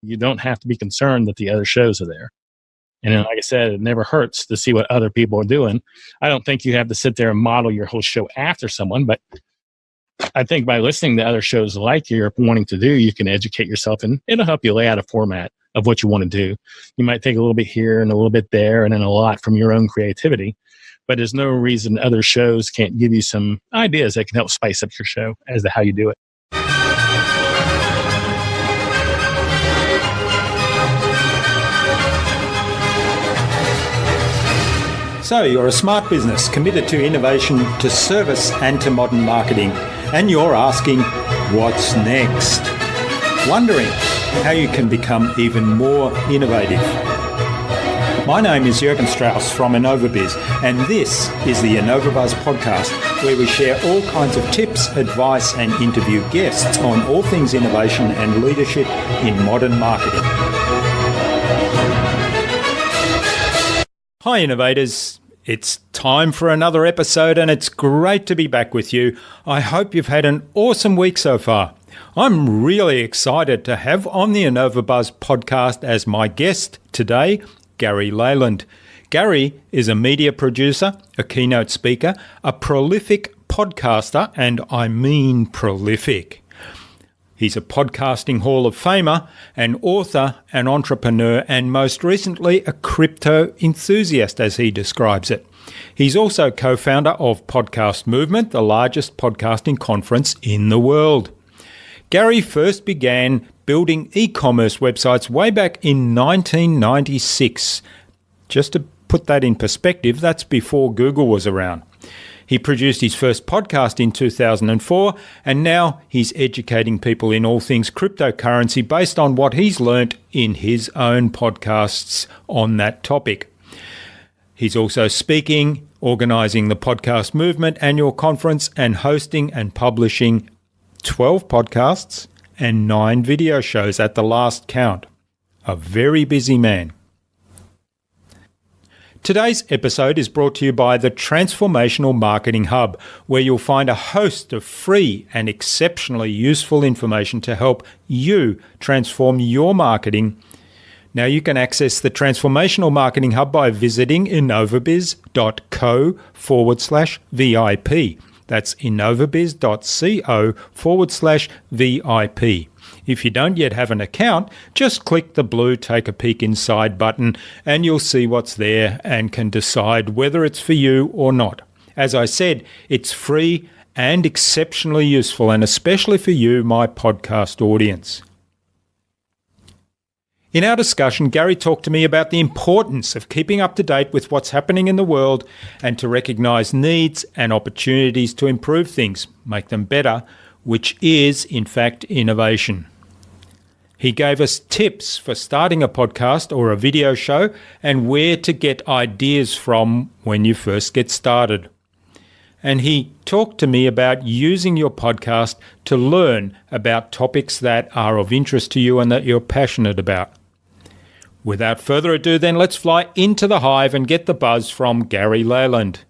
You don't have to be concerned that the other shows are there. And then, like I said, it never hurts to see what other people are doing. I don't think you have to sit there and model your whole show after someone, but I think by listening to other shows like you're wanting to do, you can educate yourself and it'll help you lay out a format of what you want to do. You might take a little bit here and a little bit there and then a lot from your own creativity, but there's no reason other shows can't give you some ideas that can help spice up your show as to how you do it. So you're a smart business committed to innovation, to service and to modern marketing. And you're asking, what's next? Wondering how you can become even more innovative. My name is Jürgen Strauss from InnovaBuzz, and this is the InnovaBuzz podcast, where we share all kinds of tips, advice and interview guests on all things innovation and leadership in modern marketing. Hi innovators, it's time for another episode and it's great to be back with you. I hope you've had an awesome week so far. I'm really excited to have on the InnovaBuzz podcast as my guest today, Gary Leland. Gary is a media producer, a keynote speaker, a prolific podcaster, and I mean prolific. He's a podcasting Hall of Famer, an author, an entrepreneur, and most recently a crypto enthusiast, as he describes it. He's also co-founder of Podcast Movement, the largest podcasting conference in the world. Gary first began building e-commerce websites way back in 1996. Just to put that in perspective, that's before Google was around. He produced his first podcast in 2004, and now he's educating people in all things cryptocurrency based on what he's learnt in his own podcasts on that topic. He's also speaking, organising the Podcast Movement annual conference, and hosting and publishing 12 podcasts and 9 video shows at the last count. A very busy man. Today's episode is brought to you by the Transformational Marketing Hub, where you'll find a host of free and exceptionally useful information to help you transform your marketing. Now you can access the Transformational Marketing Hub by visiting innovabiz.co/VIP. That's innovabiz.co/VIP. If you don't yet have an account, just click the blue Take a Peek Inside button and you'll see what's there and can decide whether it's for you or not. As I said, it's free and exceptionally useful, and especially for you, my podcast audience. In our discussion, Gary talked to me about the importance of keeping up to date with what's happening in the world and to recognise needs and opportunities to improve things, make them better, which is, in fact, innovation. He gave us tips for starting a podcast or a video show and where to get ideas from when you first get started. And he talked to me about using your podcast to learn about topics that are of interest to you and that you're passionate about. Without further ado, then, let's fly into the hive and get the buzz from Gary Leland.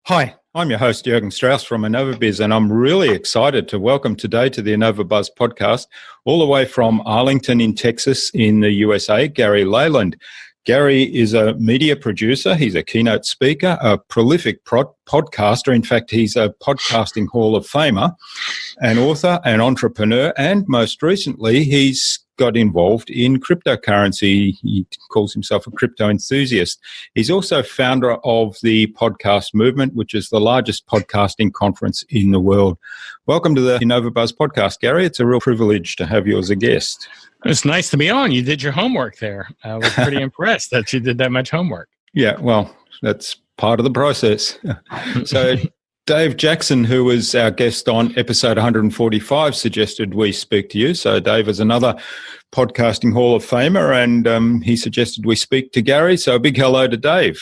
Hi, I'm your host, Jürgen Strauss from InnovaBuzz, and I'm really excited to welcome today to the InnovaBuzz podcast, all the way from Arlington in Texas in the USA, Gary Leland. Gary is a media producer. He's a keynote speaker, a prolific podcaster. In fact, he's a podcasting Hall of Famer, an author, an entrepreneur, and most recently, he's got involved in cryptocurrency. He calls himself a crypto enthusiast. He's also founder of the Podcast Movement, which is the largest podcasting conference in the world. Welcome to the InnovaBuzz podcast, Gary. It's a real privilege to have you as a guest. It's nice to be on. You did your homework there. I was pretty impressed that you did that much homework. Yeah, well, that's part of the process. So Dave Jackson, who was our guest on episode 145, suggested we speak to you. So Dave is another podcasting Hall of Famer, and he suggested we speak to Gary. So a big hello to Dave.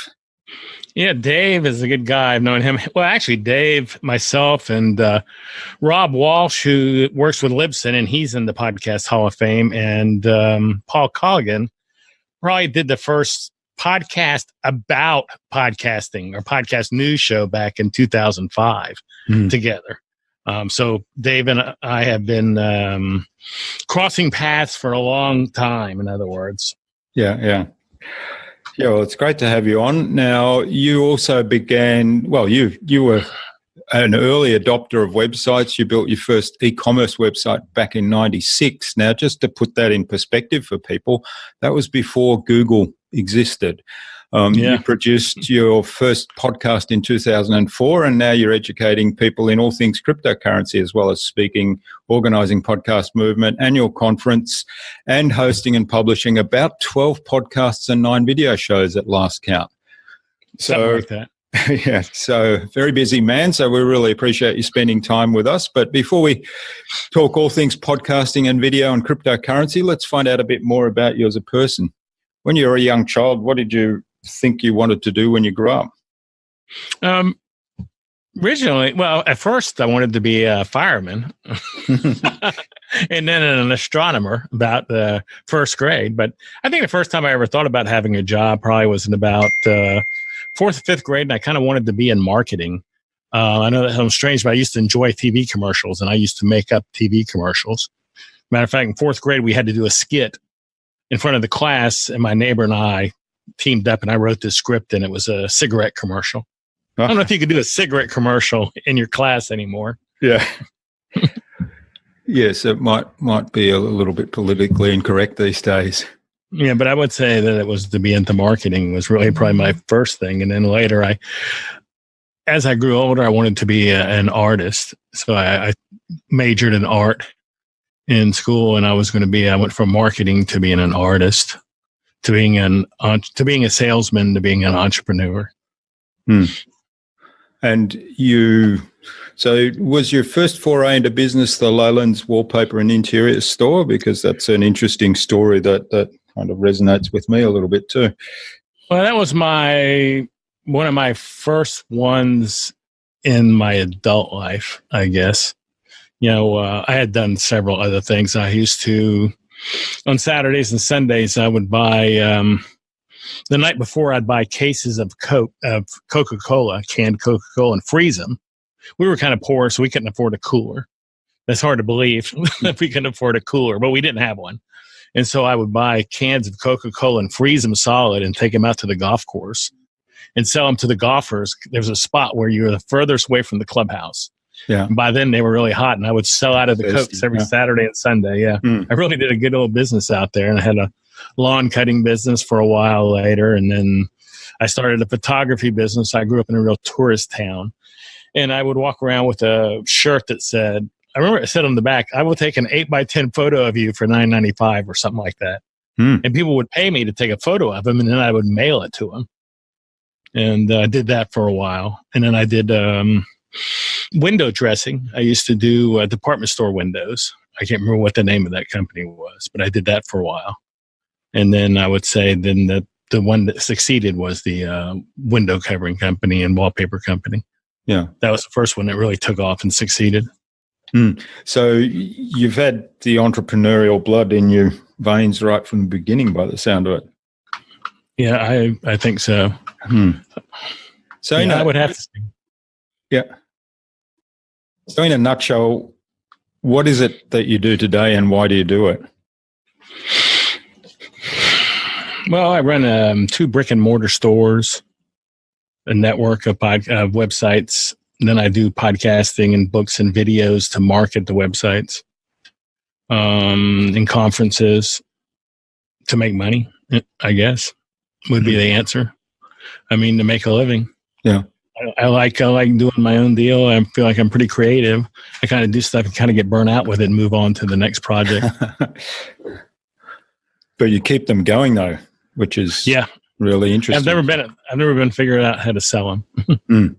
Yeah, Dave is a good guy. I've known him. Well, actually, Dave, myself, and Rob Walsh, who works with Libsyn, and he's in the Podcast Hall of Fame, and Paul Colligan probably did the first podcast about podcasting or podcast news show back in 2005 together. So Dave and I have been crossing paths for a long time, in other words. Yeah, well, it's great to have you on. Now, you also began, you were an early adopter of websites. You built your first e-commerce website back in 96. Now, just to put that in perspective for people, that was before Google existed. You produced your first podcast in 2004, and now you're educating people in all things cryptocurrency, as well as speaking, organizing podcast movement, annual conference, and hosting and publishing about 12 podcasts and 9 video shows at last count. Something like that. Yeah, so very busy man. So we really appreciate you spending time with us. But before we talk all things podcasting and video and cryptocurrency, let's find out a bit more about you as a person. When you were a young child, what did you think you wanted to do when you grew up? Originally, well, at first I wanted to be a fireman and then an astronomer about the first grade. But I think the first time I ever thought about having a job probably was in about 4th or 5th grade, and I kind of wanted to be in marketing. I know that sounds strange, but I used to enjoy TV commercials, and I used to make up TV commercials. Matter of fact, in 4th grade, we had to do a skit in front of the class, and my neighbor and I teamed up, and I wrote this script, and it was a cigarette commercial. I don't know if you could do a cigarette commercial in your class anymore. Yeah. Yes, it might be a little bit politically incorrect these days. Yeah, but I would say that it was to be into marketing was really probably my first thing. And then later, as I grew older, I wanted to be an artist. So I majored in art in school, and I went from marketing to being an artist, to being a salesman, to being an entrepreneur. And so was your first foray into business the Leland's wallpaper and interior store? Because that's an interesting story that kind of resonates with me a little bit too. Well, that was one of my first ones in my adult life, I guess. I had done several other things. I used to, on Saturdays and Sundays, I would buy, the night before, I'd buy cases of Coca-Cola, canned Coca-Cola, and freeze them. We were kind of poor, so we couldn't afford a cooler. That's hard to believe that we couldn't afford a cooler, but we didn't have one. And so I would buy cans of Coca-Cola and freeze them solid and take them out to the golf course and sell them to the golfers. There was a spot where you were the furthest away from the clubhouse. Yeah. And by then, they were really hot, and I would sell out of the Cokes every Saturday and Sunday. Yeah. I really did a good old business out there, and I had a lawn cutting business for a while later. And then I started a photography business. I grew up in a real tourist town, and I would walk around with a shirt that said, I remember it said on the back, I will take an 8x10 photo of you for $9.95 or something like that. And people would pay me to take a photo of them, and then I would mail it to them. And I did that for a while. And then I did window dressing. I used to do department store windows. I can't remember what the name of that company was, but I did that for a while. And then I would say then that the one that succeeded was the window covering company and wallpaper company. Yeah. That was the first one that really took off and succeeded. So you've had the entrepreneurial blood in your veins right from the beginning by the sound of it. Yeah, I think so. So I would have to say. Yeah. So in a nutshell, what is it that you do today and why do you do it? Well, I run 2 brick and mortar stores, a network of websites. And then I do podcasting and books and videos to market the websites, and conferences to make money, I guess, would be the answer. I mean, to make a living. Yeah. I like doing my own deal. I feel like I'm pretty creative. I kind of do stuff and kind of get burnt out with it and move on to the next project. But you keep them going though, which is really interesting. I've never been figuring out how to sell them.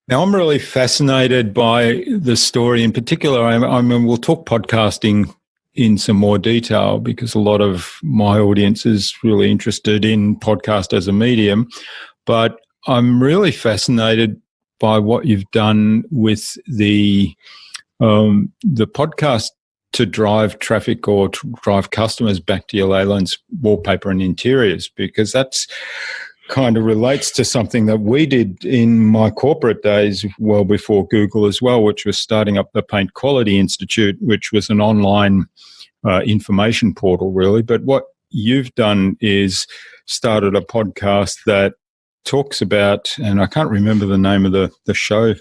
Now, I'm really fascinated by the story in particular. I mean, we'll talk podcasting in some more detail because a lot of my audience is really interested in podcast as a medium. But I'm really fascinated by what you've done with the podcast to drive traffic or to drive customers back to your Leland's wallpaper and interiors, because that's kind of relates to something that we did in my corporate days, well before Google as well, which was starting up the Paint Quality Institute, which was an online information portal, really. But what you've done is started a podcast that talks about, and I can't remember the name of the show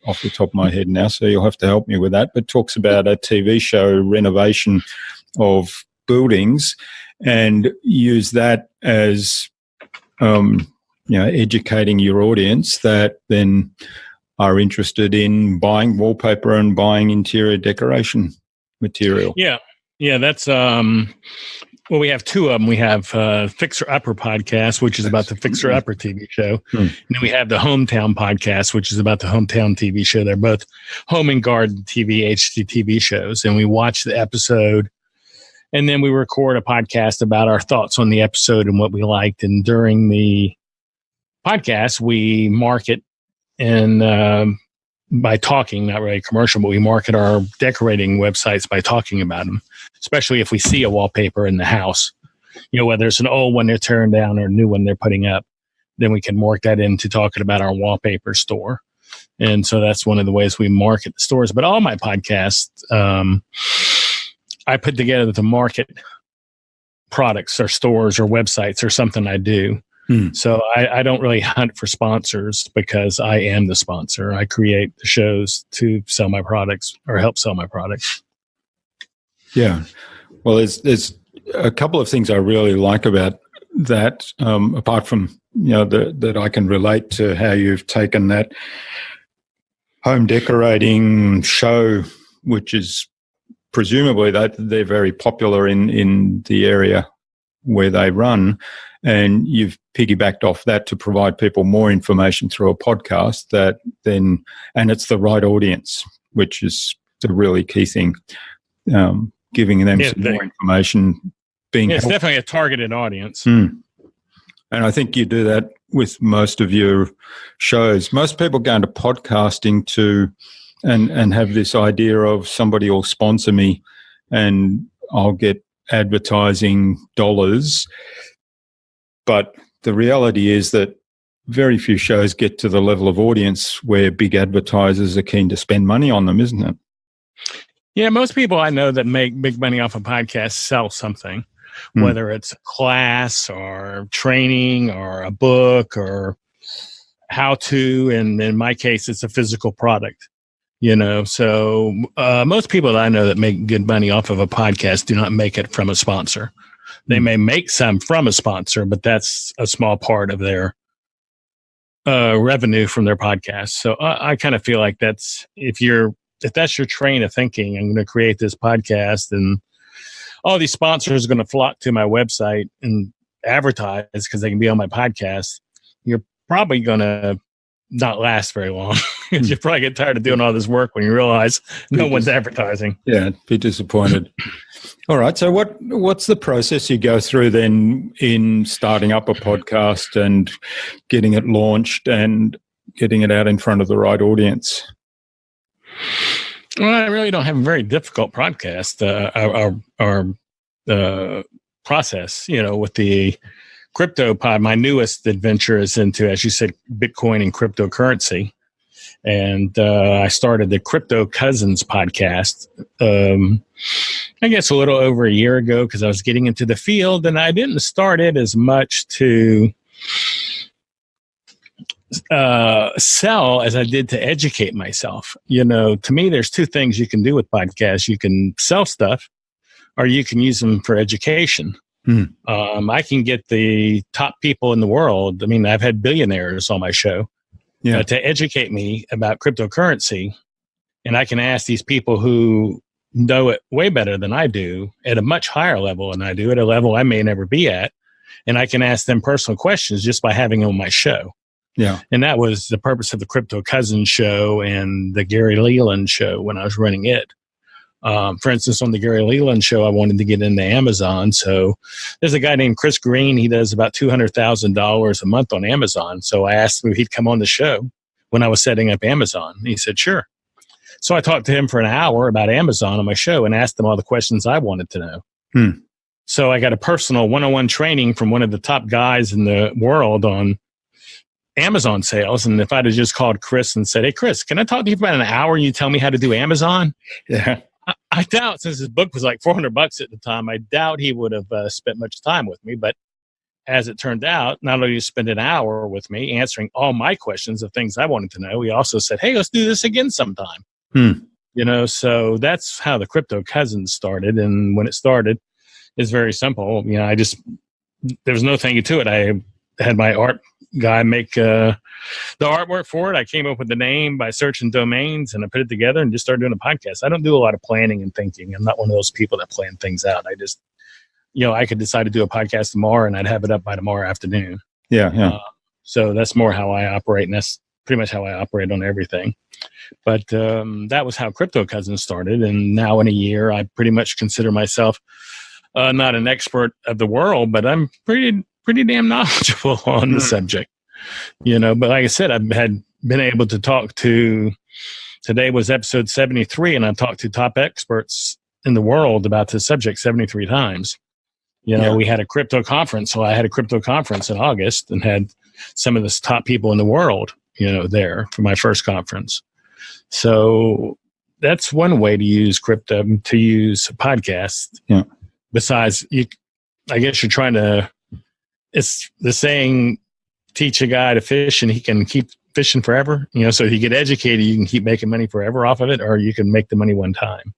off the top of my head now, so you'll have to help me with that, but talks about a TV show renovation of buildings, and use that as educating your audience that then are interested in buying wallpaper and buying interior decoration material. Yeah, that's well, we have two of them. We have Fixer Upper podcast, which is about the Fixer Upper TV show. And then we have the Hometown podcast, which is about the Hometown TV show. They're both home and garden TV, HGTV shows. And we watch the episode, and then we record a podcast about our thoughts on the episode and what we liked. And during the podcast, we market and by talking, not really commercial, but we market our decorating websites by talking about them, especially if we see a wallpaper in the house, whether it's an old one they're tearing down or a new one they're putting up, then we can mark that into talking about our wallpaper store. And so that's one of the ways we market the stores. But all my podcasts, I put together to market products or stores or websites or something I do. So I don't really hunt for sponsors because I am the sponsor. I create the shows to sell my products or help sell my products. Yeah. Well, there's a couple of things I really like about that, apart from, that I can relate to how you've taken that home decorating show, which is presumably that they're very popular in the area where they run, and you've piggybacked off that to provide people more information through a podcast and it's the right audience, which is the really key thing. Giving them some more information. It's definitely a targeted audience. And I think you do that with most of your shows. Most people go into podcasting and have this idea of somebody will sponsor me and I'll get advertising dollars. But the reality is that very few shows get to the level of audience where big advertisers are keen to spend money on them, isn't it? Yeah, most people I know that make big money off a podcast sell something, whether it's a class or training or a book or how to, and in my case, it's a physical product. So most people that I know that make good money off of a podcast do not make it from a sponsor. They may make some from a sponsor, but that's a small part of their revenue from their podcast. So I kind of feel like if that's your train of thinking, I'm going to create this podcast and all these sponsors are going to flock to my website and advertise because they can be on my podcast, you're probably going to not last very long. You probably get tired of doing all this work when you realize no one's advertising. Yeah, be disappointed. All right. So what's the process you go through then in starting up a podcast and getting it launched and getting it out in front of the right audience? Well, I really don't have a very difficult podcast. Our process, with the crypto pod, my newest adventure is into, as you said, Bitcoin and cryptocurrency. And I started the Crypto Cousins podcast, I guess a little over a year ago because I was getting into the field, and I didn't start it as much to sell as I did to educate myself. To me, there's two things you can do with podcasts. You can sell stuff or you can use them for education. I can get the top people in the world. I mean, I've had billionaires on my show to educate me about cryptocurrency. And I can ask these people who know it way better than I do at a much higher level than I do, at a level I may never be at. And I can ask them personal questions just by having them on my show. Yeah. And that was the purpose of the Crypto Cousins show and the Gary Leland show when I was running it. For instance, on the Gary Leland show, I wanted to get into Amazon. So there's a guy named Chris Green. He does about $200,000 a month on Amazon. So I asked him if he'd come on the show when I was setting up Amazon. He said, sure. So I talked to him for an hour about Amazon on my show and asked him all the questions I wanted to know. So I got a personal one-on-one training from one of the top guys in the world on Amazon sales. And if I'd have just called Chris and said, hey, Chris, can I talk to you for about an hour and you tell me how to do Amazon? Yeah. I doubt, since his book was like $400 at the time, I doubt he would have spent much time with me. But as it turned out, not only did he spend an hour with me answering all my questions of things I wanted to know, he also said, hey, let's do this again sometime. So that's how the Crypto Cousins started. And when it started, it's very simple. There was no thinking to it. I had my art guy make the artwork for it. I came up with the name by searching domains, and I put it together and just started doing a podcast. I don't do a lot of planning and thinking. I'm not one of those people that plan things out. I just, I could decide to do a podcast tomorrow and I'd have it up by tomorrow afternoon. Yeah. So that's more how I operate, and that's pretty much how I operate on everything. But that was how Crypto Cousins started. And now in a year, I pretty much consider myself not an expert of the world, but I'm pretty damn knowledgeable on the subject, but like I said, I've been able to talk to, today was episode 73, and I've talked to top experts in the world about this subject 73 times. We had a crypto conference. So I had a crypto conference in August and had some of the top people in the world, there for my first conference. So that's one way to use crypto, to use podcasts. Yeah. Besides, I guess you're trying to, it's the saying, teach a guy to fish and he can keep fishing forever. So if you get educated, you can keep making money forever off of it, or you can make the money one time,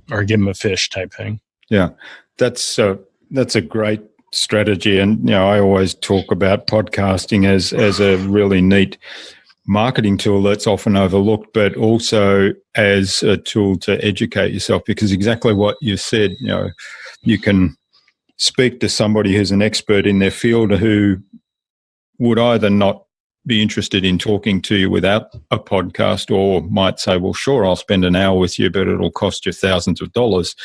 or give him a fish type thing. Yeah, that's a great strategy. And, I always talk about podcasting as a really neat marketing tool that's often overlooked, but also as a tool to educate yourself, because exactly what you said, you can speak to somebody who's an expert in their field who would either not be interested in talking to you without a podcast, or might say, well, sure, I'll spend an hour with you, but it'll cost you thousands of dollars.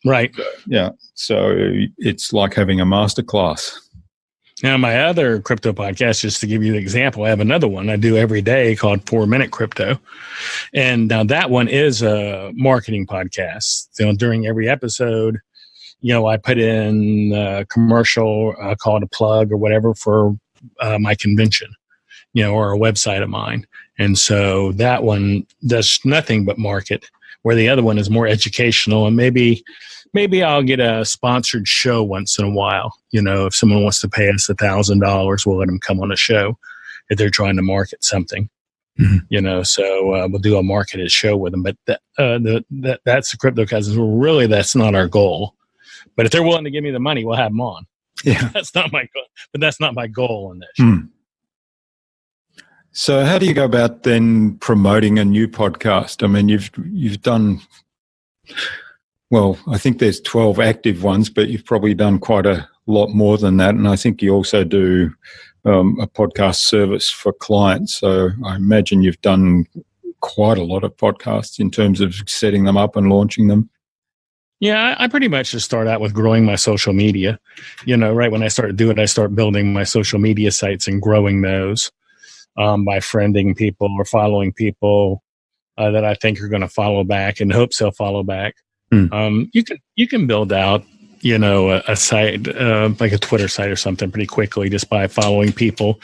Right. Yeah. So it's like having a masterclass. Now, my other crypto podcast, just to give you an example, I have another one I do every day called 4-Minute Crypto. And now that one is a marketing podcast. During every episode, I put in a commercial, call it a plug or whatever for my convention, or a website of mine. And so that one does nothing but market, where the other one is more educational. And maybe I'll get a sponsored show once in a while. If someone wants to pay us $1,000, we'll let them come on a show if they're trying to market something. So we'll do a marketed show with them. But that's the Crypto Cousins. Really, that's not our goal. But if they're willing to give me the money, we'll have them on. Yeah, that's not my goal. But that's not my goal on that show. So how do you go about then promoting a new podcast? I mean, you've done, well, I think there's 12 active ones, but you've probably done quite a lot more than that. And I think you also do a podcast service for clients. So I imagine you've done quite a lot of podcasts in terms of setting them up and launching them. Yeah, I pretty much just start out with growing my social media. Right when I started doing it, I start building my social media sites and growing those by friending people or following people that I think are going to follow back, and hopes they'll follow back. You can build out, a site like a Twitter site or something pretty quickly just by following people,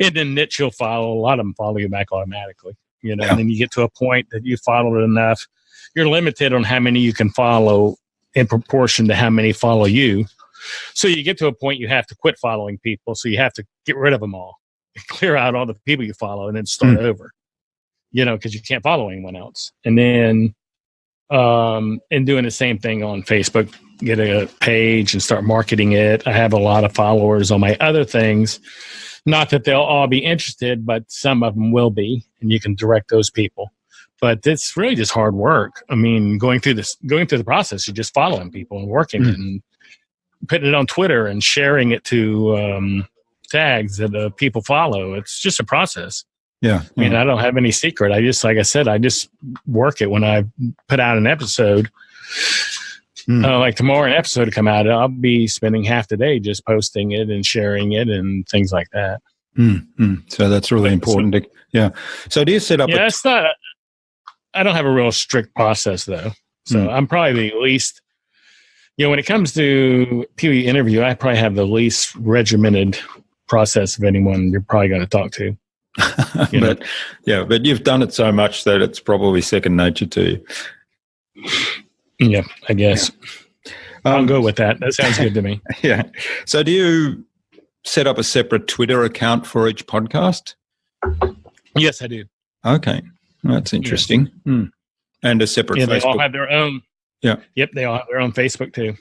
and then niche you'll follow. A lot of them follow you back automatically. And then you get to a point that you followed enough. You're limited on how many you can follow in proportion to how many follow you. So you get to a point you have to quit following people. So you have to get rid of them all, clear out all the people you follow, and then start over, because you can't follow anyone else. And then and doing the same thing on Facebook, get a page and start marketing it. I have a lot of followers on my other things. Not that they'll all be interested, but some of them will be, and you can direct those people. But it's really just hard work. I mean, going through the process, you're just following people and working it and putting it on Twitter and sharing it to tags that people follow. It's just a process. Yeah. I mean, I don't have any secret. I just, like I said, I just work it when I put out an episode. Like tomorrow, an episode to come out, I'll be spending half the day just posting it and sharing it and things like that. So that's really important. So do you set up? Yeah, it's not. I don't have a real strict process though. So I'm probably the least, when it comes to TV interview, I probably have the least regimented process of anyone you're probably going to talk to. But you've done it so much that it's probably second nature to you. Yeah, I guess. I'll go with that. That sounds good to me. Yeah. So do you set up a separate Twitter account for each podcast? Yes, I do. Okay. That's interesting. Yes. And a separate Facebook. They all have their own. Yeah. Yep, they all have their own Facebook too.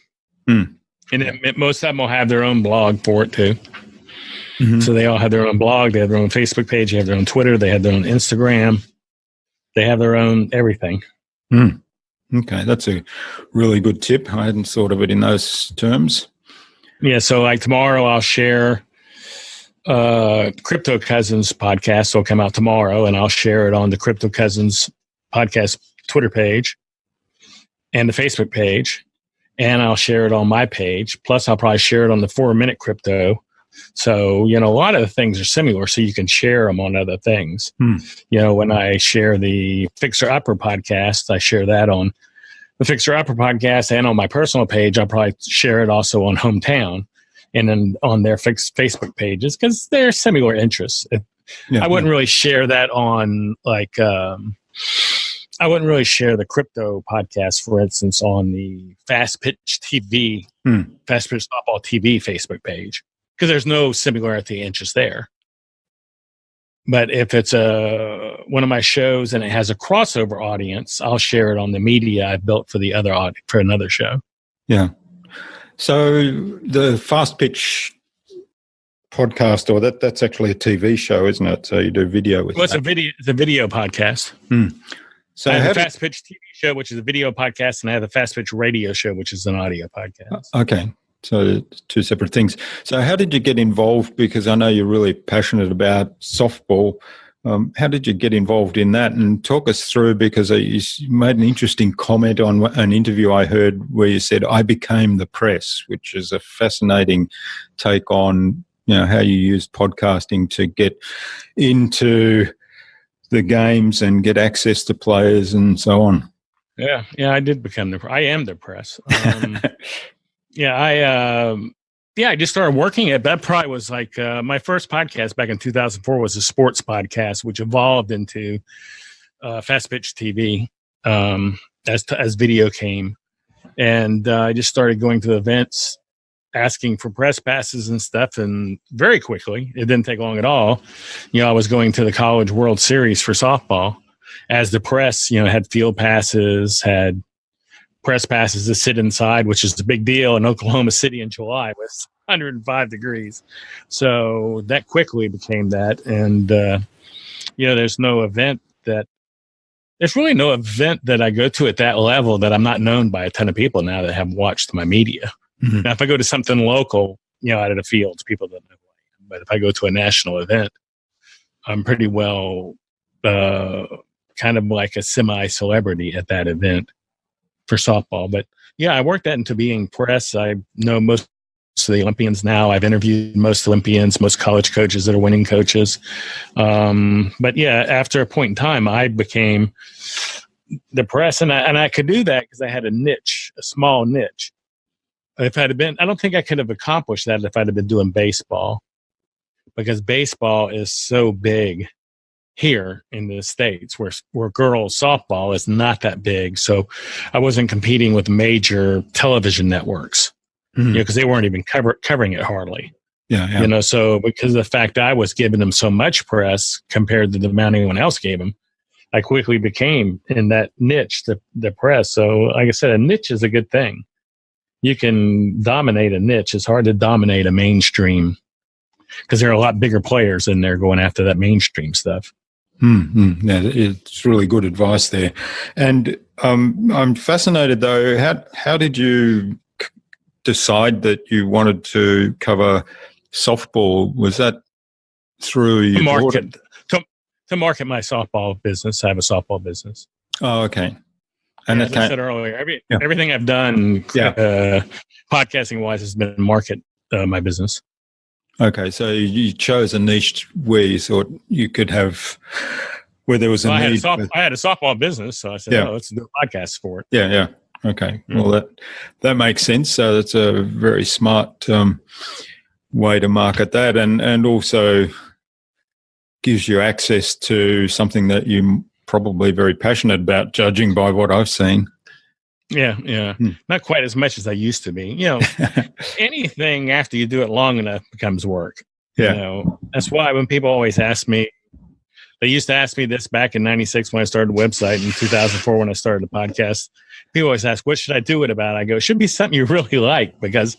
And most of them will have their own blog for it too. Mm-hmm. So they all have their own blog. They have their own Facebook page. They have their own Twitter. They have their own Instagram. They have their own everything. Okay, that's a really good tip. I hadn't thought of it in those terms. Yeah, so like tomorrow I'll share Crypto Cousins podcast will come out tomorrow, and I'll share it on the Crypto Cousins podcast Twitter page and the Facebook page, and I'll share it on my page. Plus, I'll probably share it on the 4 Minute Crypto. So, a lot of the things are similar, so you can share them on other things. When I share the Fixer Upper podcast, I share that on the Fixer Upper podcast and on my personal page. I'll probably share it also on Hometown and then on their Facebook pages because they're similar interests. I wouldn't really share that on I wouldn't really share the crypto podcast, for instance, on the Fast Pitch TV, Fast Pitch Softball TV Facebook page. Because there's no similarity interest there. But if it's one of my shows and it has a crossover audience, I'll share it on the media I built for for another show. Yeah. So the Fast Pitch podcast, or that's actually a TV show, isn't it? So you do video with it's a video podcast. So I have the Fast Pitch TV show, which is a video podcast, and I have the Fast Pitch radio show, which is an audio podcast. Okay. So two separate things. So how did you get involved? Because I know you're really passionate about softball. How did you get involved in that? And talk us through, because you made an interesting comment on an interview I heard where you said, I became the press, which is a fascinating take on, how you used podcasting to get into the games and get access to players and so on. Yeah, I did become I am the press. I just started working at that. Probably was like my first podcast back in 2004 was a sports podcast, which evolved into Fast Pitch TV as video came, and I just started going to events, asking for press passes and stuff, and very quickly, it didn't take long at all. I was going to the College World Series for softball as the press. Had field passes, had press passes to sit inside, which is a big deal in Oklahoma City in July with 105 degrees. So that quickly became that. And, there's really no event that I go to at that level that I'm not known by a ton of people now that have watched my media. Mm-hmm. Now, if I go to something local, out of the fields, people don't know who I am. But if I go to a national event, I'm pretty well kind of like a semi-celebrity at that event for softball. But I worked that into being press. I know most of the Olympians now. I've interviewed most Olympians, most college coaches that are winning coaches. But after a point in time, I became the press, and I could do that because I had a small niche. If I'd have been, I don't think I could have accomplished that if I'd have been doing baseball, because baseball is so big here in the States, where girls softball is not that big. So I wasn't competing with major television networks, because they weren't even covering it hardly. Yeah. So because of the fact that I was giving them so much press compared to the amount anyone else gave them, I quickly became in that niche, the press. So like I said, a niche is a good thing. You can dominate a niche. It's hard to dominate a mainstream because there are a lot bigger players in there going after that mainstream stuff. Yeah, it's really good advice there. And I'm fascinated though. How did you decide that you wanted to cover softball? Was that through your to market my softball business? I have a softball business. Oh, okay. And as I said earlier, everything I've done podcasting wise has been market my business. Okay, so you chose a niche where you thought you could have where there was a need. I had a softball business, so I said, let's do a podcast for it. Yeah. Okay. Well, that makes sense. So that's a very smart way to market that, and also gives you access to something that you're probably very passionate about, judging by what I've seen. Yeah. Not quite as much as I used to be. Anything after you do it long enough becomes work. Yeah. That's why when people always ask me, they used to ask me this back in 96 when I started the website, in 2004 when I started the podcast. People always ask, what should I do it about? I go, it should be something you really like, because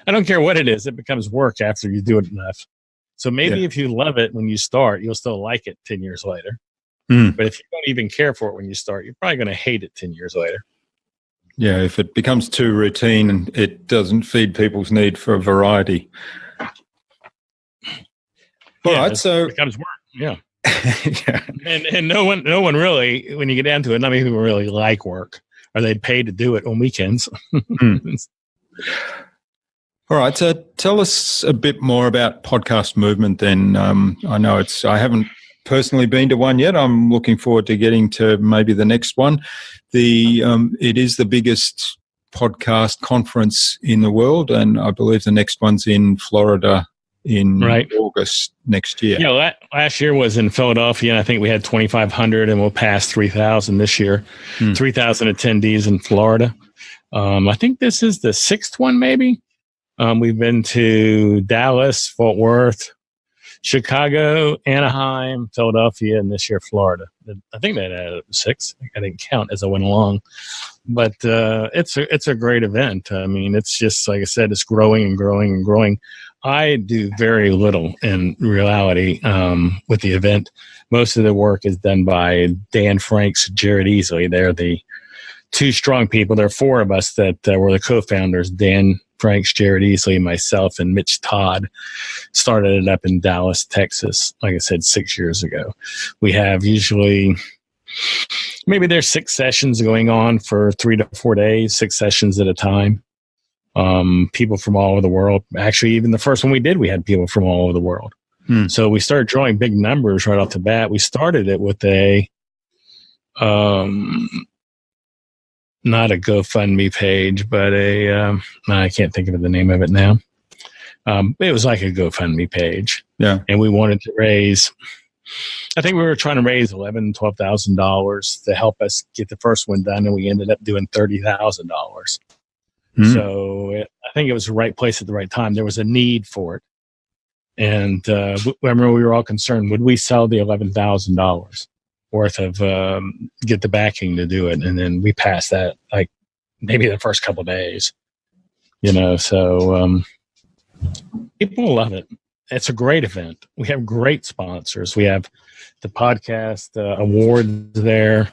I don't care what it is. It becomes work after you do it enough. So maybe if you love it when you start, you'll still like it 10 years later. But if you don't even care for it when you start, you're probably going to hate it 10 years later. Yeah, if it becomes too routine and it doesn't feed people's need for variety. All right, so it becomes work. Yeah. And no one really, when you get down to it, not many people really like work, or they'd pay to do it on weekends. All right, so tell us a bit more about Podcast Movement then. I know I haven't personally been to one yet. I'm looking forward to getting to maybe the next one. It is the biggest podcast conference in the world, and I believe the next one's in Florida in August next year. Yeah, last year was in Philadelphia, and I think we had 2,500, and we'll pass 3,000 this year. 3,000 attendees in Florida. I think this is the sixth one, maybe. We've been to Dallas, Fort Worth, Chicago, Anaheim, Philadelphia, and this year Florida. I think that added up to 6. I didn't count as I went along, but it's a great event. I mean, it's just, like I said, it's growing and growing and growing. I do very little in reality with the event. Most of the work is done by Dan Franks, Jared Easley. They're the two strong people. There are 4 of us that were the co-founders. Dan Franks, Jared Easley, myself, and Mitch Todd started it up in Dallas, Texas, like I said, 6 years ago. We have usually, maybe there's 6 sessions going on for 3 to 4 days, 6 sessions at a time. People from all over the world. Actually, even the first one we did, we had people from all over the world. So we started drawing big numbers right off the bat. We started it with not a GoFundMe page, but I can't think of the name of it now. It was like a GoFundMe page. Yeah. And we wanted to raise, I think we were trying to raise $11,000, $12,000 to help us get the first one done. And we ended up doing $30,000. So I think it was the right place at the right time. There was a need for it. And I remember we were all concerned, would we sell the $11,000 worth of get the backing to do it? And then we passed that, like, maybe the first couple of days, so people love it. It's a great event. We have great sponsors. We have the podcast awards there.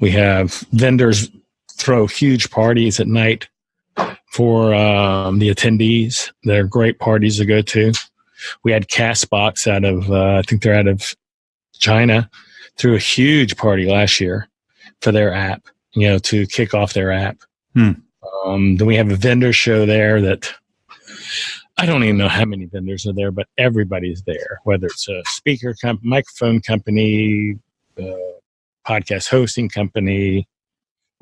We have vendors throw huge parties at night for the attendees. They're great parties to go to. We had Castbox out of, I think they're out of China, threw a huge party last year for their app, to kick off their app. Then we have a vendor show there that I don't even know how many vendors are there, but everybody's there, whether it's a speaker microphone company, podcast hosting company,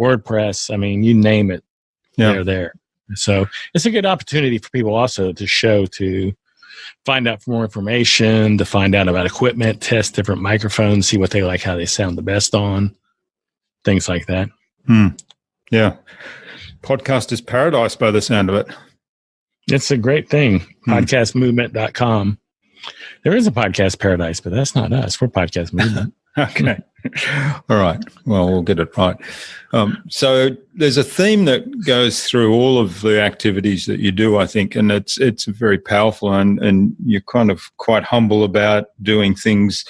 WordPress. I mean, you name it, they're there. So it's a good opportunity for people also to find out more information, to find out about equipment, test different microphones, see what they like, how they sound the best on, things like that. Yeah. Podcast is paradise by the sound of it. It's a great thing. Podcastmovement.com. There is a podcast paradise, but that's not us. We're Podcast Movement. Okay. All right. Well, we'll get it right. So there's a theme that goes through all of the activities that you do, I think, and it's very powerful, and you're kind of quite humble about doing things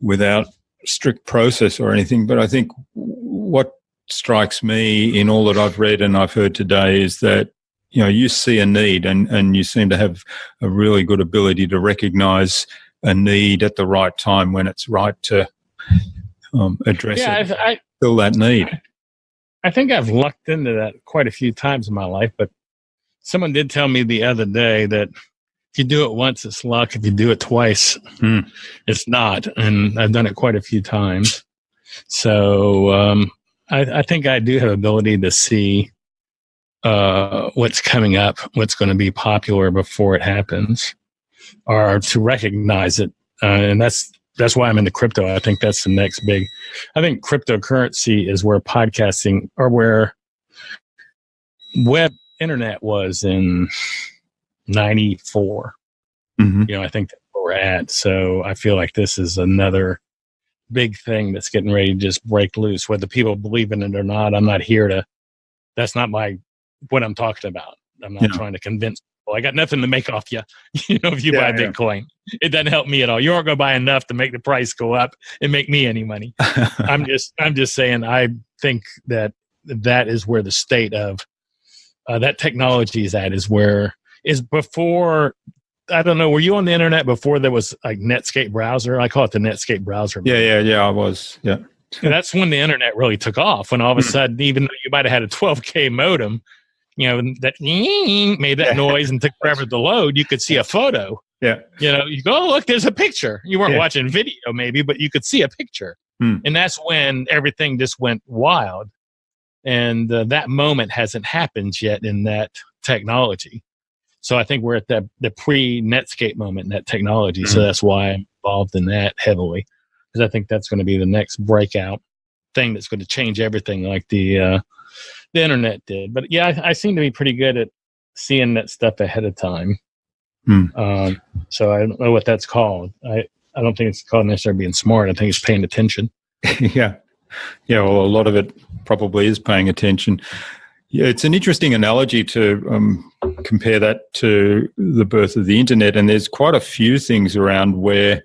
without strict process or anything. But I think what strikes me in all that I've read and I've heard today is that, you see a need and you seem to have a really good ability to recognize a need at the right time when it's right to address it, fill that need. I think I've lucked into that quite a few times in my life, but someone did tell me the other day that you do it once, it's luck. If you do it twice, it's not. And I've done it quite a few times. So I think I do have ability to see what's coming up, what's going to be popular before it happens, or to recognize it. And that's why I'm into crypto. I think that's the next big. I think cryptocurrency is where podcasting, or where web internet was in 94. I think that's where we're at. So I feel like this is another big thing that's getting ready to just break loose. Whether people believe in it or not, I'm not here to. That's not what I'm talking about. I'm not trying to convince people. I got nothing to make off you. If you buy Bitcoin, it doesn't help me at all. You aren't going to buy enough to make the price go up and make me any money. I'm just saying. I think that is where the state of that technology is at. Is before. I don't know. Were you on the internet before there was like Netscape browser? I call it the Netscape browser. Yeah. I was. Yeah. And that's when the internet really took off. When all of a sudden, even though you might have had a 12K modem, that made that noise and took forever to load, you could see a photo. Yeah. You go, oh, look, there's a picture. You weren't watching video maybe, but you could see a picture. And that's when everything just went wild. And that moment hasn't happened yet in that technology. So I think we're at the pre-Netscape moment in that technology. So that's why I'm involved in that heavily, because I think that's going to be the next breakout thing that's going to change everything like the internet did. But yeah, I seem to be pretty good at seeing that stuff ahead of time. So I don't know what that's called. I don't think it's called necessarily being smart. I think it's paying attention. Yeah. Well, a lot of it probably is paying attention. Yeah, it's an interesting analogy to compare that to the birth of the internet. And there's quite a few things around where,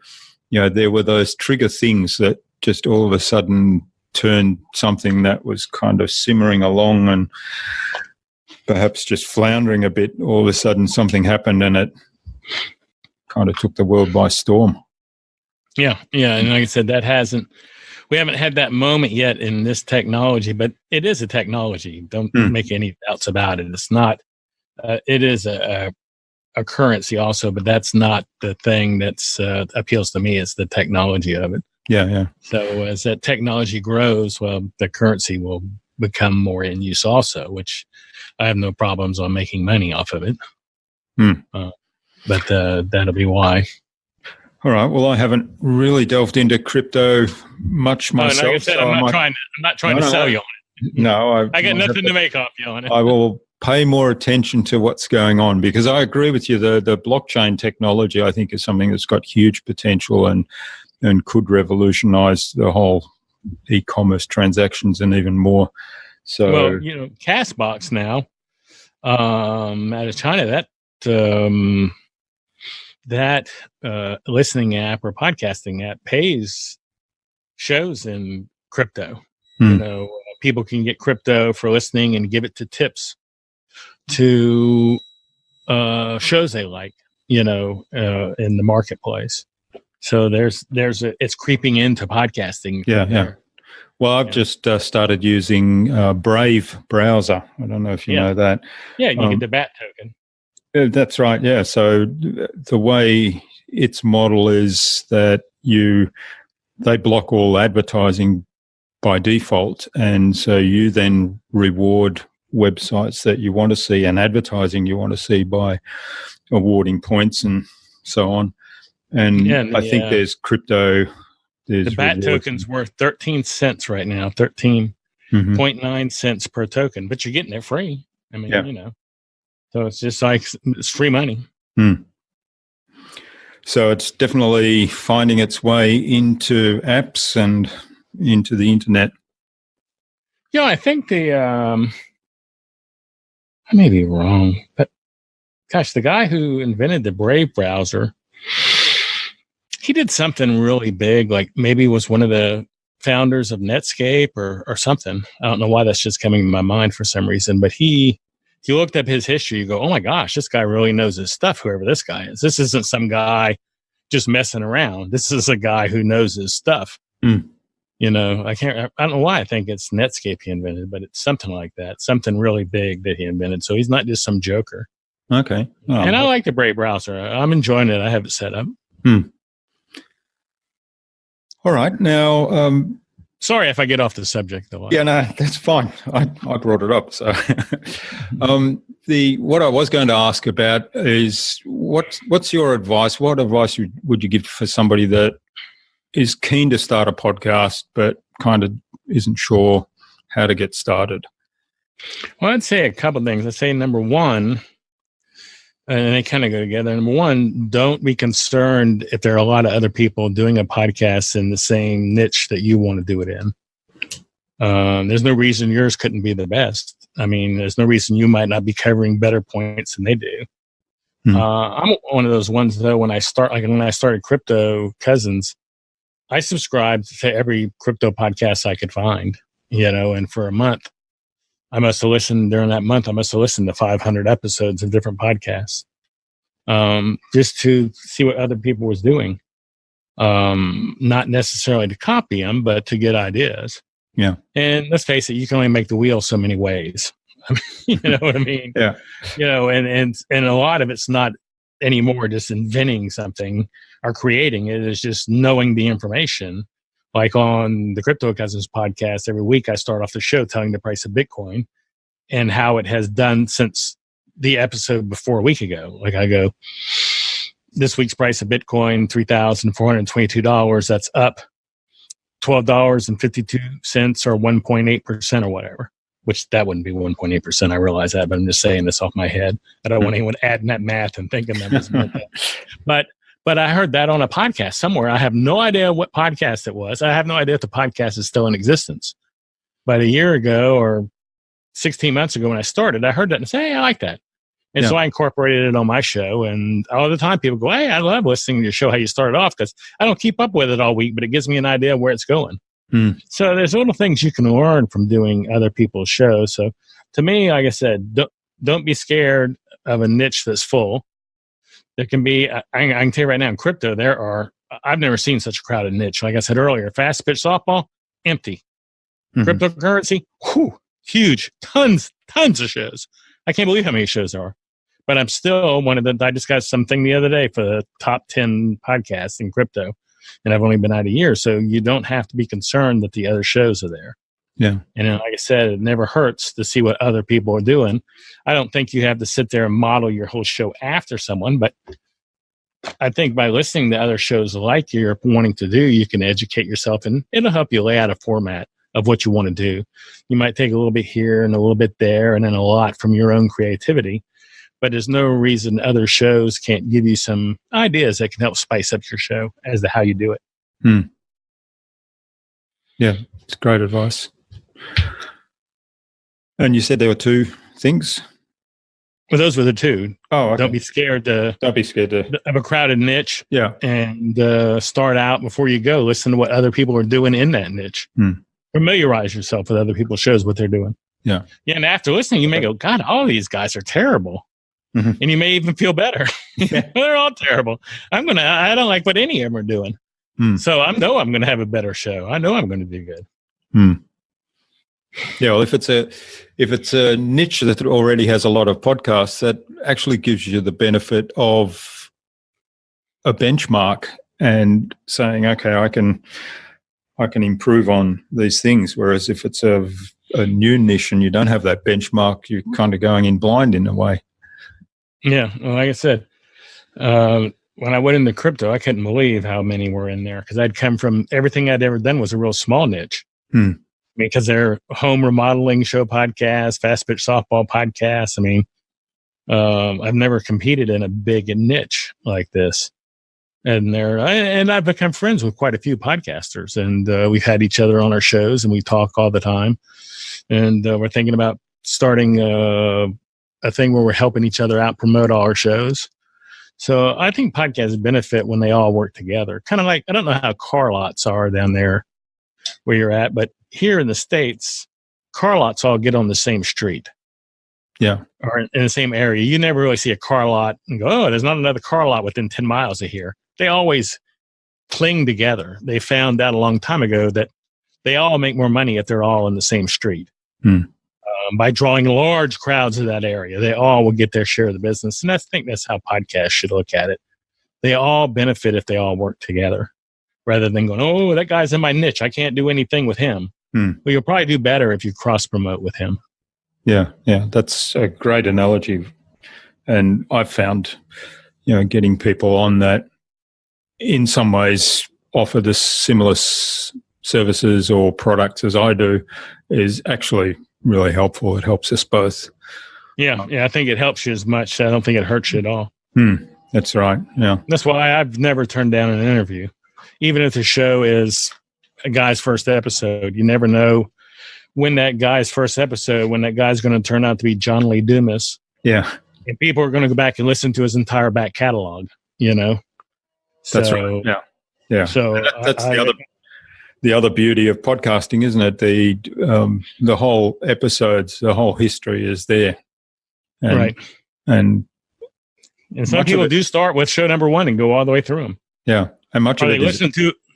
there were those trigger things that just all of a sudden turned something that was kind of simmering along and perhaps just floundering a bit. All of a sudden something happened and it kind of took the world by storm. Yeah. And like I said, we haven't had that moment yet in this technology, but it is a technology. Don't make any doubts about it. It's not, it is a currency also, but that's not the thing that's appeals to me. It's the technology of it. Yeah. So as that technology grows, well, the currency will become more in use also, which I have no problems on making money off of it. But that'll be why. All right. Well, I haven't really delved into crypto much myself. Like I said, I'm not trying to sell you on it. No, I got nothing to make off you on it. I will pay more attention to what's going on, because I agree with you. The blockchain technology, I think, is something that's got huge potential and could revolutionize the whole e-commerce transactions and even more. So, well, Castbox now, out of China, that listening app or podcasting app pays shows in crypto. People can get crypto for listening and give it to tips to shows they like, in the marketplace. So it's creeping into podcasting. Yeah. Well, I've just started using Brave browser. I don't know if you know that. Yeah, you get the BAT token. That's right. Yeah. So the way its model is that they block all advertising by default, and so you then reward websites that you want to see and advertising you want to see by awarding points and so on. And I think there's crypto. The BAT token's worth 13 cents right now, 13.9 cents per token, but you're getting it free. I mean, so it's just like it's free money. So it's definitely finding its way into apps and into the internet. Yeah, I think I may be wrong, but gosh, the guy who invented the Brave browser, he did something really big, like maybe was one of the founders of Netscape or something. I don't know why that's just coming to my mind for some reason, but if you looked up his history, you go, oh my gosh, this guy really knows his stuff, whoever this guy is. This isn't some guy just messing around. This is a guy who knows his stuff. I don't know why I think it's Netscape he invented, but it's something like that, something really big that he invented. So he's not just some joker. Okay. And I like the Brave browser. I'm enjoying it. I have it set up. All right. Now, sorry if I get off the subject, though. Yeah, no, that's fine. I brought it up. So, what I was going to ask about is what's your advice? What advice would you give for somebody that is keen to start a podcast but kind of isn't sure how to get started? Well, I'd say a couple of things. I'd say number one, and they kind of go together. Number one, don't be concerned if there are a lot of other people doing a podcast in the same niche that you want to do it in. There's no reason yours couldn't be the best. I mean, there's no reason you might not be covering better points than they do. I'm one of those ones, though, when I started Crypto Cousins, I subscribed to every crypto podcast I could find, and for a month, during that month, I must have listened to 500 episodes of different podcasts, just to see what other people was doing. Not necessarily to copy them, but to get ideas. Yeah. And let's face it, you can only make the wheel so many ways. You know what I mean? Yeah. And a lot of it's not anymore just inventing something or creating it. It's just knowing the information. Like on the Crypto Cousins podcast, every week I start off the show telling the price of Bitcoin and how it has done since the episode before a week ago. Like I go, this week's price of Bitcoin, $3,422. That's up $12.52 or 1.8% or whatever, which that wouldn't be 1.8%. I realize that, but I'm just saying this off my head. I don't want anyone adding that math and thinking that was that. But I heard that on a podcast somewhere. I have no idea what podcast it was. I have no idea if the podcast is still in existence. But a year ago or 16 months ago when I started, I heard that and said, hey, I like that. And so I incorporated it on my show. And all the time people go, hey, I love listening to your show, how you started off, because I don't keep up with it all week, but it gives me an idea of where it's going. So there's little things you can learn from doing other people's shows. So to me, like I said, don't be scared of a niche that's full. There can be, I can tell you right now, in crypto, I've never seen such a crowded niche. Like I said earlier, fast pitch softball, empty. Cryptocurrency, huge, tons of shows. I can't believe how many shows there are. But I'm still I just got something the other day for the top 10 podcasts in crypto. And I've only been out a year. So you don't have to be concerned that the other shows are there. Yeah. And like I said, it never hurts to see what other people are doing. I don't think you have to sit there and model your whole show after someone, but I think by listening to other shows like you're wanting to do, you can educate yourself and it'll help you lay out a format of what you want to do. You might take a little bit here and a little bit there and then a lot from your own creativity, but there's no reason other shows can't give you some ideas that can help spice up your show as to how you do it. Yeah, it's great advice. And you said there were two things? Well, those were the two. Oh, okay. Don't be scared of a crowded niche. Yeah. And start out before you go. Listen to what other people are doing in that niche. Familiarize yourself with other people's shows, what they're doing. Yeah. Yeah. And after listening, you may go, God, all these guys are terrible. And you may even feel better. They're all terrible. I don't like what any of them are doing. So I know I'm going to have a better show. I know I'm going to do good. Yeah, well, if it's a niche that already has a lot of podcasts, that actually gives you the benefit of a benchmark and saying, okay, I can improve on these things. Whereas if it's a new niche and you don't have that benchmark, you're kind of going in blind in a way. Yeah, well, like I said, when I went into crypto, I couldn't believe how many were in there because I'd come from everything I'd ever done was a real small niche. Because they're home remodeling show podcasts, fast pitch softball podcasts. I mean, I've never competed in a big niche like this. And I've become friends with quite a few podcasters, and we've had each other on our shows, and we talk all the time. And we're thinking about starting a thing where we're helping each other out, promote all our shows. So I think podcasts benefit when they all work together. Kind of like, I don't know how car lots are down there where you're at, but here in the States, car lots all get on the same street. Yeah. Or in the same area. You never really see a car lot and go, oh, there's not another car lot within 10 miles of here. They always cling together. They found out a long time ago that they all make more money if they're all in the same street. by drawing large crowds to that area. They all will get their share of the business. And I think that's how podcasts should look at it. They all benefit if they all work together rather than going, oh, that guy's in my niche. I can't do anything with him. Well, you'll probably do better if you cross-promote with him. Yeah, that's a great analogy. And I've found, getting people on that in some ways offer the similar services or products as I do is actually really helpful. It helps us both. Yeah, I think it helps you as much. I don't think it hurts you at all. That's right, yeah. That's why I've never turned down an interview. Even if the show is a guy's first episode, you never know when that guy's first episode, when that guy's going to turn out to be John Lee Dumas. Yeah. And people are going to go back and listen to his entire back catalog, That's right, yeah. So that's the other beauty of podcasting, isn't it? The whole episodes, the whole history is there. Right. And some people do start with show number 1 and go all the way through them. Yeah. And much of it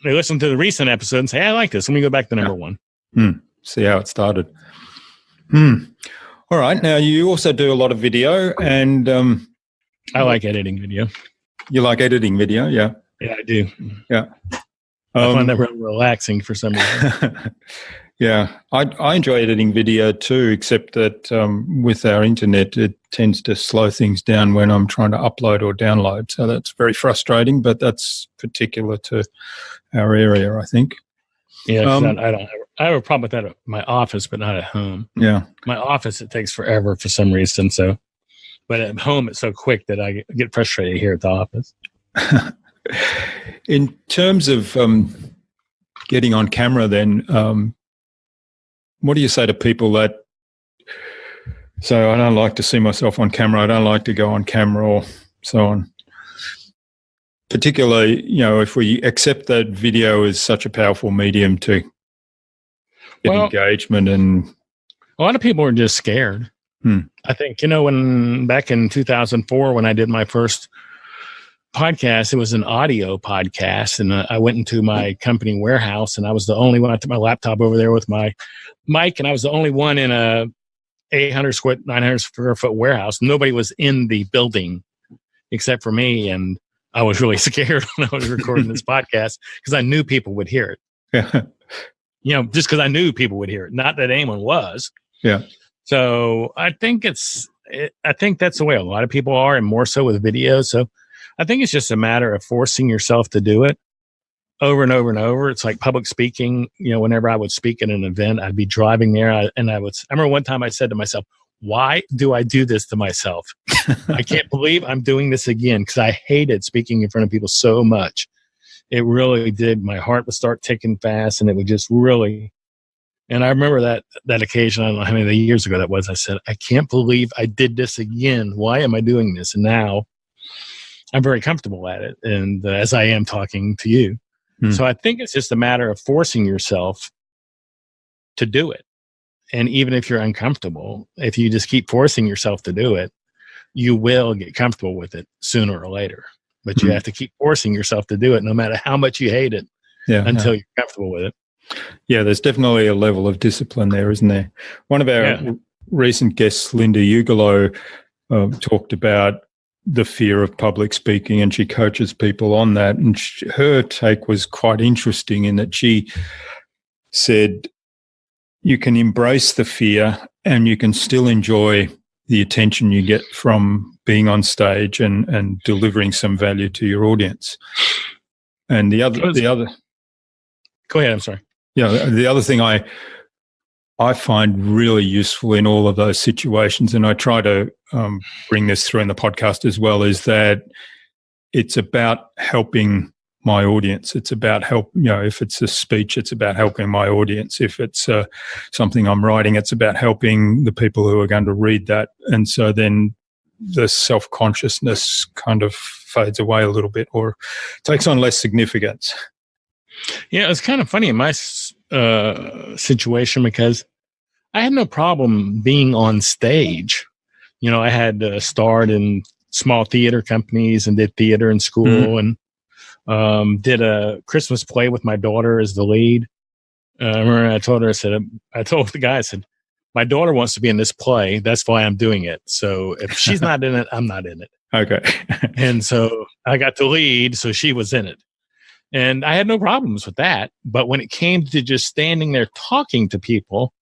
they listen to the recent episode and say, hey, I like this. Let me go back to number 1. See how it started. All right. Now, you also do a lot of video, and I like editing video. You like editing video? Yeah. Yeah, I do. Yeah. I find that really relaxing for some reason. Yeah. I enjoy editing video too, except that with our internet, it tends to slow things down when I'm trying to upload or download. So that's very frustrating, but that's particular to our area, I think. Yeah, I have a problem with that at my office, but not at home. Yeah. My office, it takes forever for some reason. So, but at home, it's so quick that I get frustrated here at the office. In terms of getting on camera then, what do you say to people that say, I don't like to see myself on camera, I don't like to go on camera, or so on? Particularly, if we accept that video is such a powerful medium to get engagement, and a lot of people are just scared. I think, when back in 2004, when I did my first podcast, it was an audio podcast, and I went into my company warehouse, and I was the only one. I took my laptop over there with my mic, and I was the only one in a 900 square foot warehouse. Nobody was in the building except for me, and I was really scared when I was recording this podcast because I knew people would hear it. Just because I knew people would hear it, not that anyone was. Yeah. So I think I think that's the way a lot of people are, and more so with video. So I think it's just a matter of forcing yourself to do it over and over and over. It's like public speaking. Whenever I would speak at an event, I'd be driving there, I remember one time I said to myself, why do I do this to myself? I can't believe I'm doing this again, because I hated speaking in front of people so much. It really did. My heart would start ticking fast, and it would just really. And I remember that occasion, I don't know how many years ago that was. I said, I can't believe I did this again. Why am I doing this? And now I'm very comfortable at it, and as I am talking to you. So I think it's just a matter of forcing yourself to do it. And even if you're uncomfortable, if you just keep forcing yourself to do it, you will get comfortable with it sooner or later. But you have to keep forcing yourself to do it, no matter how much you hate it, until you're comfortable with it. Yeah, there's definitely a level of discipline there, isn't there? One of our recent guests, Linda Ugolo, talked about the fear of public speaking, and she coaches people on that. And her take was quite interesting in that she said, you can embrace the fear and you can still enjoy the attention you get from being on stage and delivering some value to your audience. And the other go ahead, I'm sorry. Yeah, the other thing I find really useful in all of those situations, and I try to bring this through in the podcast as well, is that it's about helping my audience. It's about if it's a speech, it's about helping my audience. If it's something I'm writing, it's about helping the people who are going to read that. And so then the self-consciousness kind of fades away a little bit, or takes on less significance. Yeah, it's kind of funny in my situation, because I had no problem being on stage. I had starred in small theater companies and did theater in school, and did a Christmas play with my daughter as the lead. I remember I told the guy, I said, my daughter wants to be in this play. That's why I'm doing it. So if she's not in it, I'm not in it. Okay. And so I got to lead, so she was in it. And I had no problems with that. But when it came to just standing there talking to people,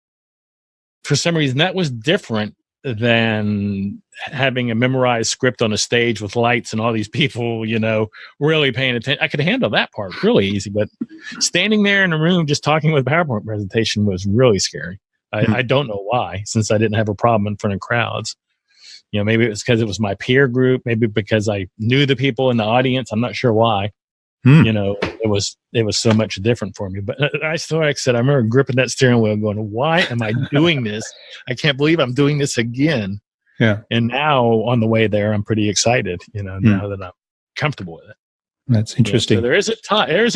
for some reason, that was different than having a memorized script on a stage with lights and all these people, really paying attention. I could handle that part really easy, but standing there in a room just talking with a PowerPoint presentation was really scary. I don't know why, since I didn't have a problem in front of crowds. Maybe it was because it was my peer group, maybe because I knew the people in the audience. I'm not sure why. It was so much different for me. But I said, I remember gripping that steering wheel going, why am I doing this? I can't believe I'm doing this again. Yeah. And now on the way there, I'm pretty excited, now that I'm comfortable with it. That's interesting. So there is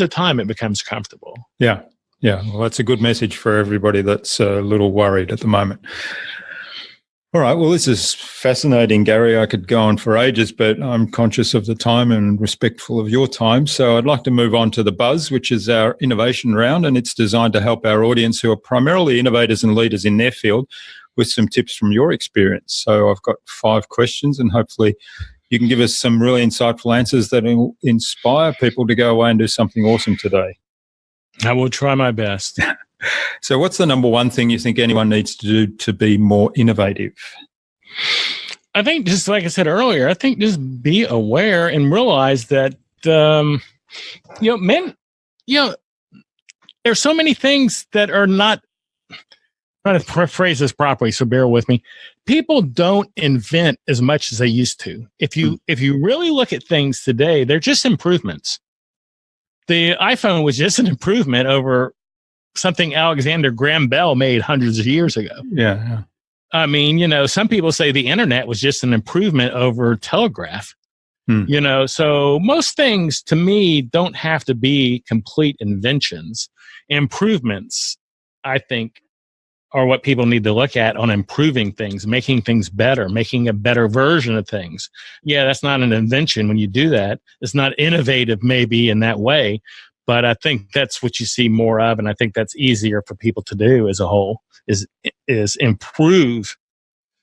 a time it becomes comfortable. Yeah. Yeah. Well, that's a good message for everybody that's a little worried at the moment. All right. Well, this is fascinating, Gary. I could go on for ages, but I'm conscious of the time and respectful of your time. So I'd like to move on to the Buzz, which is our innovation round, and it's designed to help our audience who are primarily innovators and leaders in their field with some tips from your experience. So I've got 5 questions, and hopefully you can give us some really insightful answers that will inspire people to go away and do something awesome today. I will try my best. So what's the number one thing you think anyone needs to do to be more innovative? I think, just like I said earlier, just be aware and realize that, there's so many things that are not, I'm trying to phrase this properly, so bear with me. People don't invent as much as they used to. If you really look at things today, they're just improvements. The iPhone was just an improvement over something Alexander Graham Bell made hundreds of years ago. Yeah. I mean, some people say the internet was just an improvement over telegraph. So most things to me don't have to be complete inventions. Improvements, I think, are what people need to look at on improving things, making things better, making a better version of things. Yeah, that's not an invention when you do that. It's not innovative maybe in that way, but I think that's what you see more of, and I think that's easier for people to do as a whole, is improve,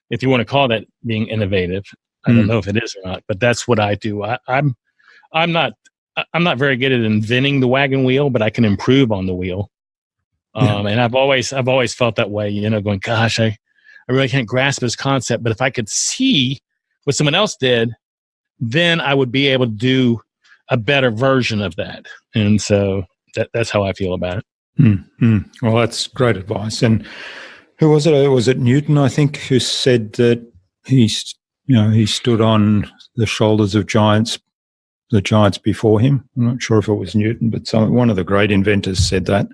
if you want to call that being innovative. I don't know if it is or not, but that's what I do. I'm not very good at inventing the wagon wheel, but I can improve on the wheel. And I've always felt that way, going, gosh, I really can't grasp this concept, but if I could see what someone else did, then I would be able to do a better version of that. And so that's how I feel about it. Mm-hmm. Well, that's great advice. And who was it? Was it Newton, I think, who said that he stood on the shoulders of the giants before him? I'm not sure if it was Newton, but one of the great inventors said that.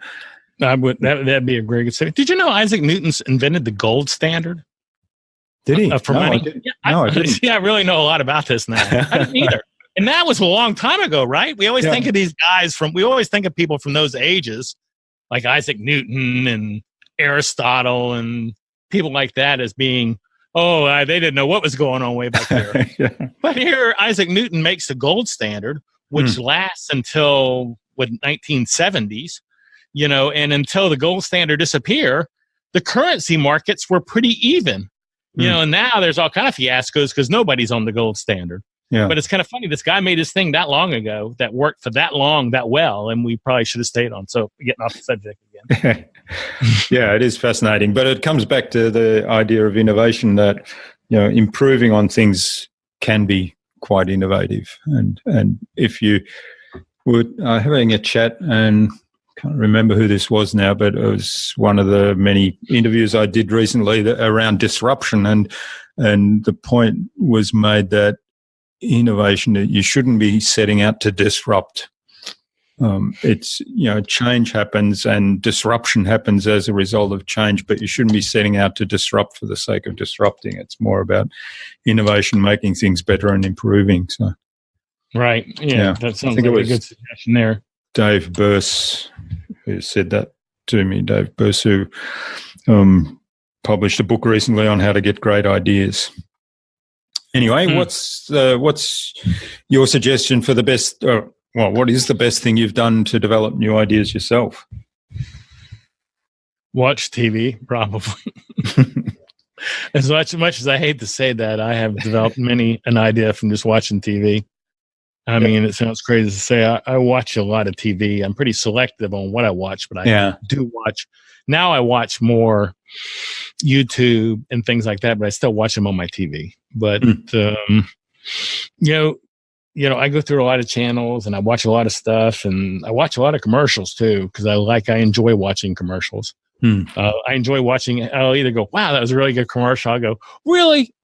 That'd be a great good statement. Did you know Isaac Newton's invented the gold standard? Did he? For money? I didn't. Yeah, I really know a lot about this now. I didn't either. And that was a long time ago, right? We always think of these guys we always think of people from those ages, like Isaac Newton and Aristotle and people like that as being, they didn't know what was going on way back there. But here, Isaac Newton makes the gold standard, which lasts until 1970s. And until the gold standard disappear, the currency markets were pretty even, and now there's all kind of fiascos because nobody's on the gold standard. Yeah. But it's kind of funny. This guy made this thing that long ago that worked for that long, that well, and we probably should have stayed on. So getting off the subject again. Yeah, it is fascinating. But it comes back to the idea of innovation that, improving on things can be quite innovative. And if you were having a chat, and can't remember who this was now, but it was one of the many interviews I did recently around disruption, and the point was made that innovation, you shouldn't be setting out to disrupt. It's, change happens and disruption happens as a result of change, but you shouldn't be setting out to disrupt for the sake of disrupting. It's more about innovation, making things better and improving. So, right. Yeah. That sounds like a good suggestion there. Dave Burse, who said that to me, Dave Burse, who published a book recently on how to get great ideas. Anyway, what's your suggestion for the best, what is the best thing you've done to develop new ideas yourself? Watch TV, probably. As much as I hate to say that, I have developed an idea from just watching TV. I mean, it sounds crazy to say. I watch a lot of TV. I'm pretty selective on what I watch, but I do watch. Now I watch more YouTube and things like that, but I still watch them on my TV. But you know, I go through a lot of channels and I watch a lot of stuff, and I watch a lot of commercials too because I enjoy watching commercials. I enjoy watching. I'll either go, "Wow, that was a really good commercial." I'll go, "Really?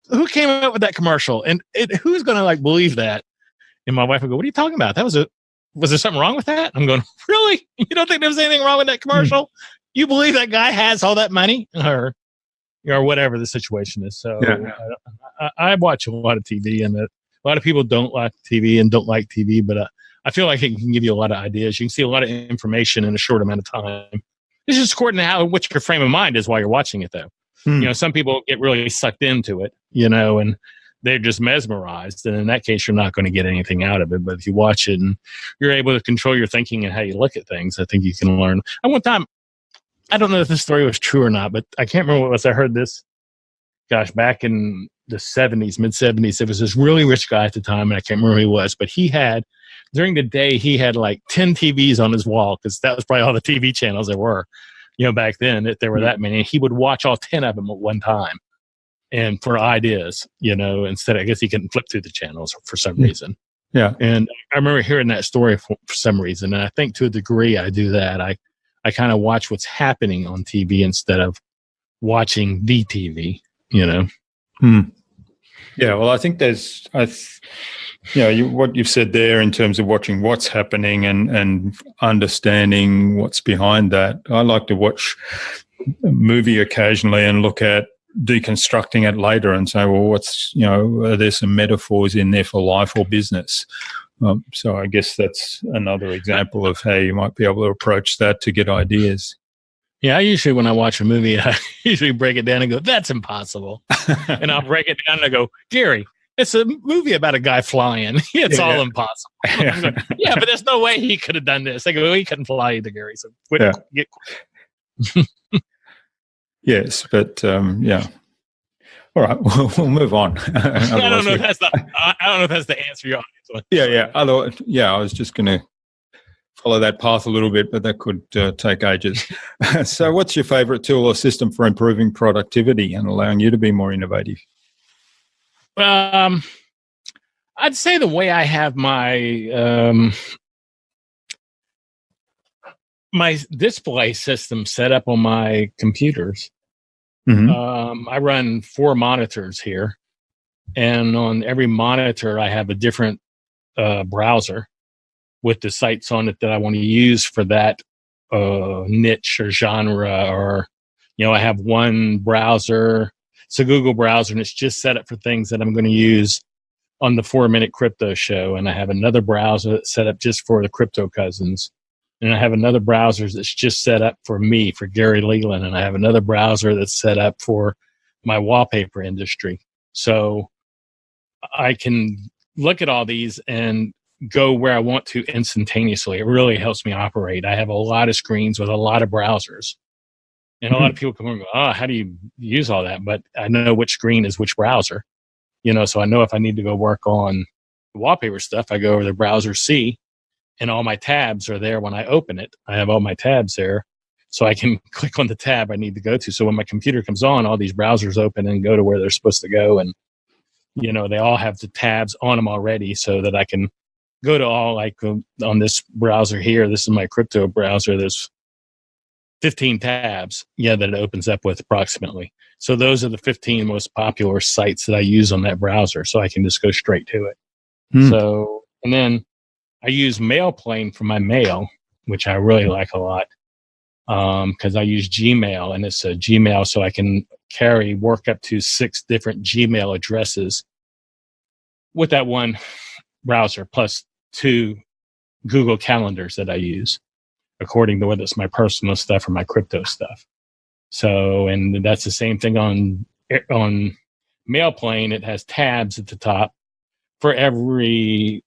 Who came up with that commercial? And who's going to like believe that?" And my wife would go, "What are you talking about? Was there something wrong with that?" I'm going, "Really? You don't think there was anything wrong with that commercial? You believe that guy has all that money?" Or whatever the situation is. So I watch a lot of TV, and a lot of people don't like TV and don't like TV, but I feel like it can give you a lot of ideas. You can see a lot of information in a short amount of time. It's just according to what your frame of mind is while you're watching it, though. You know, some people get really sucked into it, and they're just mesmerized. And in that case, you're not going to get anything out of it. But if you watch it and you're able to control your thinking and how you look at things, I think you can learn. At one time, I don't know if this story was true or not, but I can't remember what it was. I heard this, back in the 70s, mid-70s. It was this really rich guy at the time, and I can't remember who he was. But during the day, he had like 10 TVs on his wall because that was probably all the TV channels there were, back then. There were that many. And he would watch all 10 of them at one time. And for ideas, instead, I guess he couldn't flip through the channels for some reason. Yeah. And I remember hearing that story for some reason. And I think to a degree I do that. I kind of watch what's happening on TV instead of watching the TV, Yeah, well, I think what you've said there in terms of watching what's happening and understanding what's behind that. I like to watch a movie occasionally and look at deconstructing it later and say, well, are there some metaphors in there for life or business? So I guess that's another example of how you might be able to approach that to get ideas. Yeah, I usually, when I watch a movie, I usually break it down and go, "That's impossible." And I'll break it down and I go, "Gary, it's a movie about a guy flying. It's all impossible." Going, but there's no way he could have done this. I go, "He couldn't fly either, Gary." So get Yes, but All right, we'll move on. I don't know if that's the answer your audience wants. Otherwise, I was just going to follow that path a little bit, but that could take ages. So what's your favorite tool or system for improving productivity and allowing you to be more innovative? I'd say the way I have my my display system set up on my computers. I run 4 monitors here, and on every monitor I have a different browser with the sites on it that I want to use for that niche or genre. Or, I have one browser, it's a Google browser, and it's just set up for things that I'm going to use on the 4-Minute Crypto Show. And I have another browser that's set up just for the Crypto Cousins. And I have another browser that's just set up for me, for Gary Leland. And I have another browser that's set up for my wallpaper industry. So I can look at all these and go where I want to instantaneously. It really helps me operate. I have a lot of screens with a lot of browsers. And a lot of people come and go, "Oh, how do you use all that?" But I know which screen is which browser. So I know if I need to go work on the wallpaper stuff, I go over to browser C, and all my tabs are there when I open it. I have all my tabs there, so I can click on the tab I need to go to. So when my computer comes on, all these browsers open and go to where they're supposed to go. And, they all have the tabs on them already, so that I can go to all, like on this browser here, this is my crypto browser. There's 15 tabs, that it opens up with approximately. So those are the 15 most popular sites that I use on that browser. So I can just go straight to it. So, and then I use Mailplane for my mail, which I really like a lot, because I use Gmail, and it's a Gmail, so I can work up to 6 different Gmail addresses with that one browser, plus 2 Google calendars that I use, according to whether it's my personal stuff or my crypto stuff. So, and that's the same thing on Mailplane. It has tabs at the top for every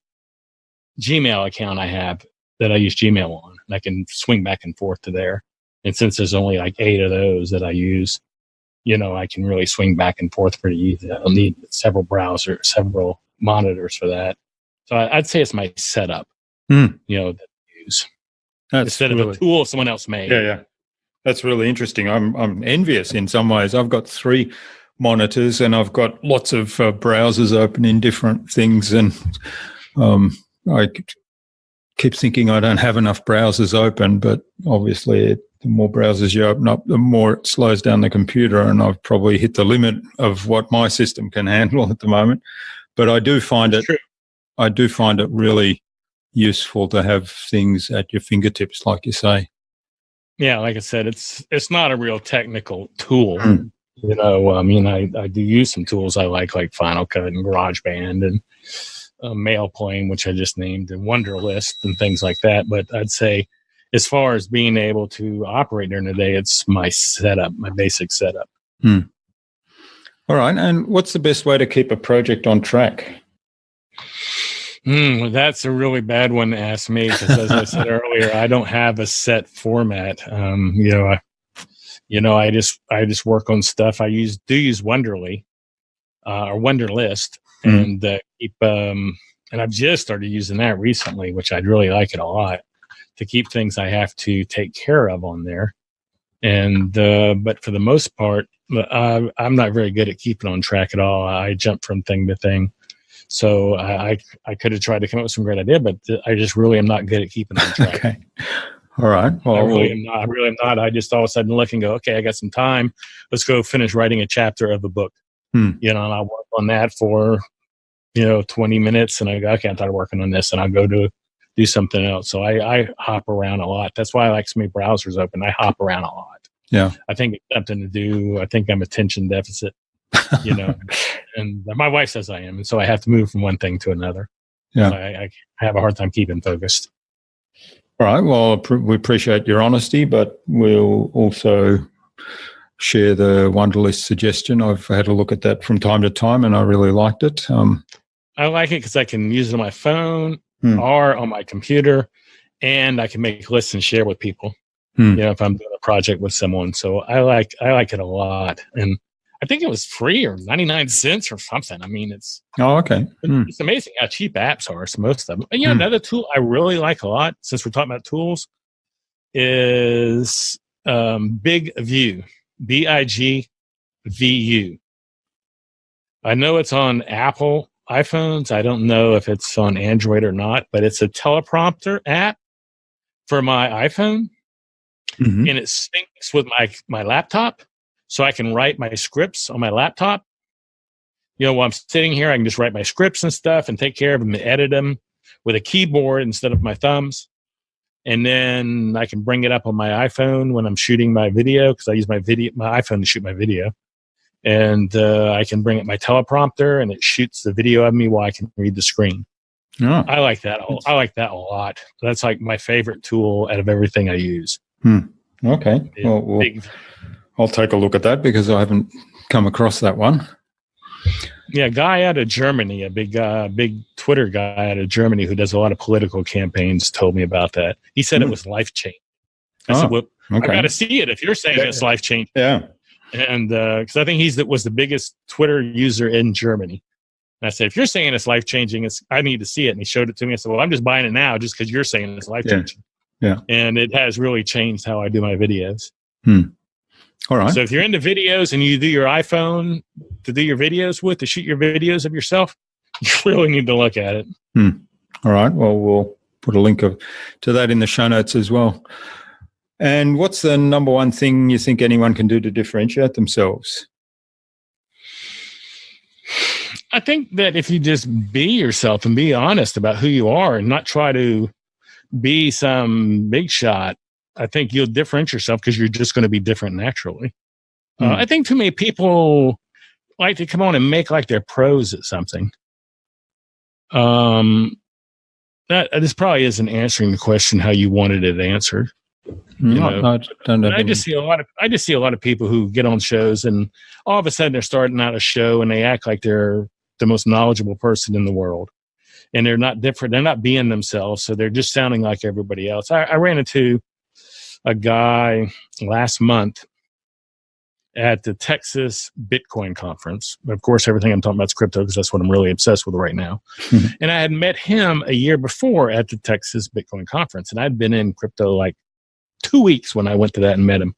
Gmail account I have that I use Gmail on. And I can swing back and forth to there. And since there's only like 8 of those that I use, I can really swing back and forth pretty easy. I don't need several monitors for that. So I'd say it's my setup, that I use. Instead of a tool someone else made. Yeah. That's really interesting. I'm envious in some ways. I've got 3 monitors and I've got lots of browsers open in different things, and I keep thinking I don't have enough browsers open, but obviously the more browsers you open up, the more it slows down the computer, and I've probably hit the limit of what my system can handle at the moment. But I do find it really useful to have things at your fingertips, like you say. Yeah, like I said, it's not a real technical tool. I do use some tools I like Final Cut and GarageBand and Mailplane, which I just named, and Wunderlist and things like that. But I'd say, as far as being able to operate during the day, it's my setup, my basic setup. All right. And what's the best way to keep a project on track? That's a really bad one to ask me, because as I said earlier, I don't have a set format. I just work on stuff. I use Wonderly or Wunderlist, and keep. And I've just started using that recently, which I'd really like it a lot, to keep things I have to take care of on there. And but for the most part, I'm not very good at keeping on track at all. I jump from thing to thing. So I could have tried to come up with some great idea, but I just really am not good at keeping on track. Okay. All right. Well, I really am not. I just all of a sudden look and go, okay, I got some time. Let's go finish writing a chapter of the book. And I'll work on that for, 20 minutes, and I go, okay, I'm tired of working on this, and I'll go to do something else. So I hop around a lot. That's why I like so many browsers open. I hop around a lot. Yeah. I think it's something to do. I think I'm attention deficit. And my wife says I am, and so I have to move from one thing to another. Yeah, I have a hard time keeping focused. All right. Well, we appreciate your honesty, but we'll also share the Wunderlist suggestion. I've had a look at that from time to time, and I really liked it. I like it because I can use it on my phone or on my computer, and I can make lists and share with people. If I'm doing a project with someone, so I like it a lot. And I think it was free or 99 cents or something. I mean, it's it's amazing how cheap apps are. So most of them. And another tool I really like a lot, since we're talking about tools, is Big View, BIGVU. I know it's on Apple iPhones. I don't know if it's on Android or not, but it's a teleprompter app for my iPhone, and it syncs with my laptop. So I can write my scripts on my laptop. While I'm sitting here, I can just write my scripts and stuff and take care of them and edit them with a keyboard instead of my thumbs. And then I can bring it up on my iPhone when I'm shooting my video, because I use my iPhone to shoot my video. And I can bring up my teleprompter, and it shoots the video of me while I can read the screen. Oh. I like that. I like that a lot. That's like my favorite tool out of everything I use. Okay. Well, I'll take a look at that, because I haven't come across that one. Yeah, a guy out of Germany, a big Twitter guy out of Germany who does a lot of political campaigns, told me about that. He said it was life-changing. I said, well, I got to see it if you're saying it's life-changing. Yeah. And because I think was the biggest Twitter user in Germany. And I said, if you're saying it's life-changing, I need to see it. And he showed it to me. I said, well, I'm just buying it now just because you're saying it's life-changing. Yeah. And it has really changed how I do my videos. All right. So if you're into videos and you do your iPhone to do your videos with, to shoot your videos of yourself, you really need to look at it. All right. Well, we'll put a link to that in the show notes as well. And what's the number one thing you think anyone can do to differentiate themselves? I think that if you just be yourself and be honest about who you are and not try to be some big shot, I think you'll differentiate yourself, because you're just going to be different naturally. I think too many people like to come on and make like they're pros at something. This probably isn't answering the question how you wanted it answered. I just see a lot of people who get on shows, and all of a sudden they're starting out a show and they act like they're the most knowledgeable person in the world, and they're not different. They're not being themselves, so they're just sounding like everybody else. I ran into a guy last month at the Texas Bitcoin conference. Of course, everything I'm talking about is crypto because that's what I'm really obsessed with right now. And I had met him a year before at the Texas Bitcoin conference. And I'd been in crypto like 2 weeks when I went to that and met him.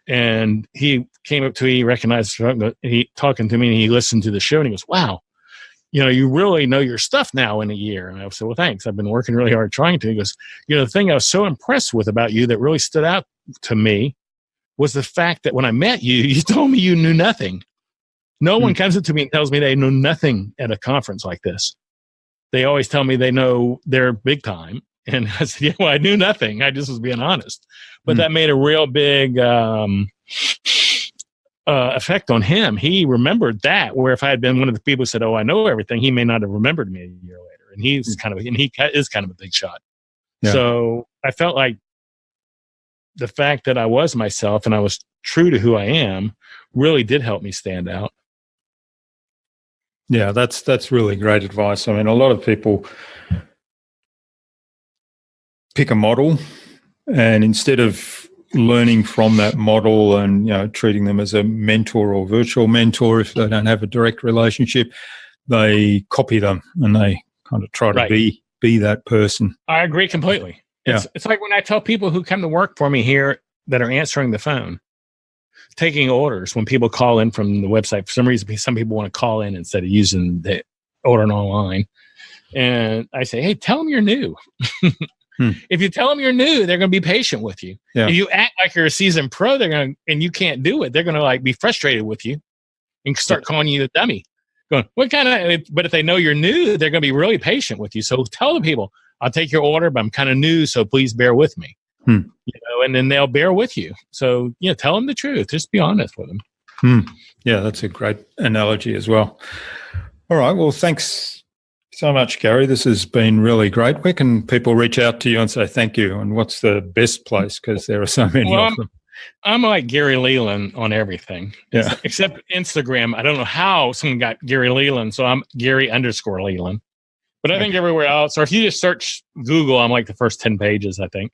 And he came up to me, he recognized he talking to me, and he listened to the show, and he goes, wow, you really know your stuff now in a year. And I said, well, thanks. I've been working really hard trying to. He goes, the thing I was so impressed with about you that really stood out to me was the fact that when I met you, you told me you knew nothing. No one comes up to me and tells me they know nothing at a conference like this. They always tell me they know they're big time. And I said, yeah, well, I knew nothing. I just was being honest. But that made a real big effect on him. He remembered that, where if I had been one of the people who said, oh, I know everything, he may not have remembered me a year later. And he is kind of a big shot. Yeah. So I felt like the fact that I was myself and I was true to who I am really did help me stand out. Yeah, that's really great advice. I mean, a lot of people pick a model, and instead of learning from that model and treating them as a mentor or virtual mentor, if they don't have a direct relationship, they copy them and they kind of try to be that person. I agree completely. It's like when I tell people who come to work for me here that are answering the phone, taking orders when people call in from the website. For some reason, some people want to call in instead of using the ordering online. And I say, hey, tell them you're new. If you tell them you're new, they're going to be patient with you. Yeah. If you act like you're a seasoned pro, and you can't do it, they're going to be frustrated with you and start calling you a dummy. Going, what kind of? But if they know you're new, they're going to be really patient with you. So tell the people, I'll take your order, but I'm kind of new, so please bear with me. And then they'll bear with you. So tell them the truth. Just be honest with them. Yeah, that's a great analogy as well. All right. Well, thanks so much, Gary. This has been really great. Where can people reach out to you and say thank you? And what's the best place? Because there are so many of them. I'm like Gary Leland on everything. Yeah. Except Instagram. I don't know how someone got Gary Leland, so I'm Gary_Leland. But I think everywhere else, or if you just search Google, I'm like the first 10 pages, I think.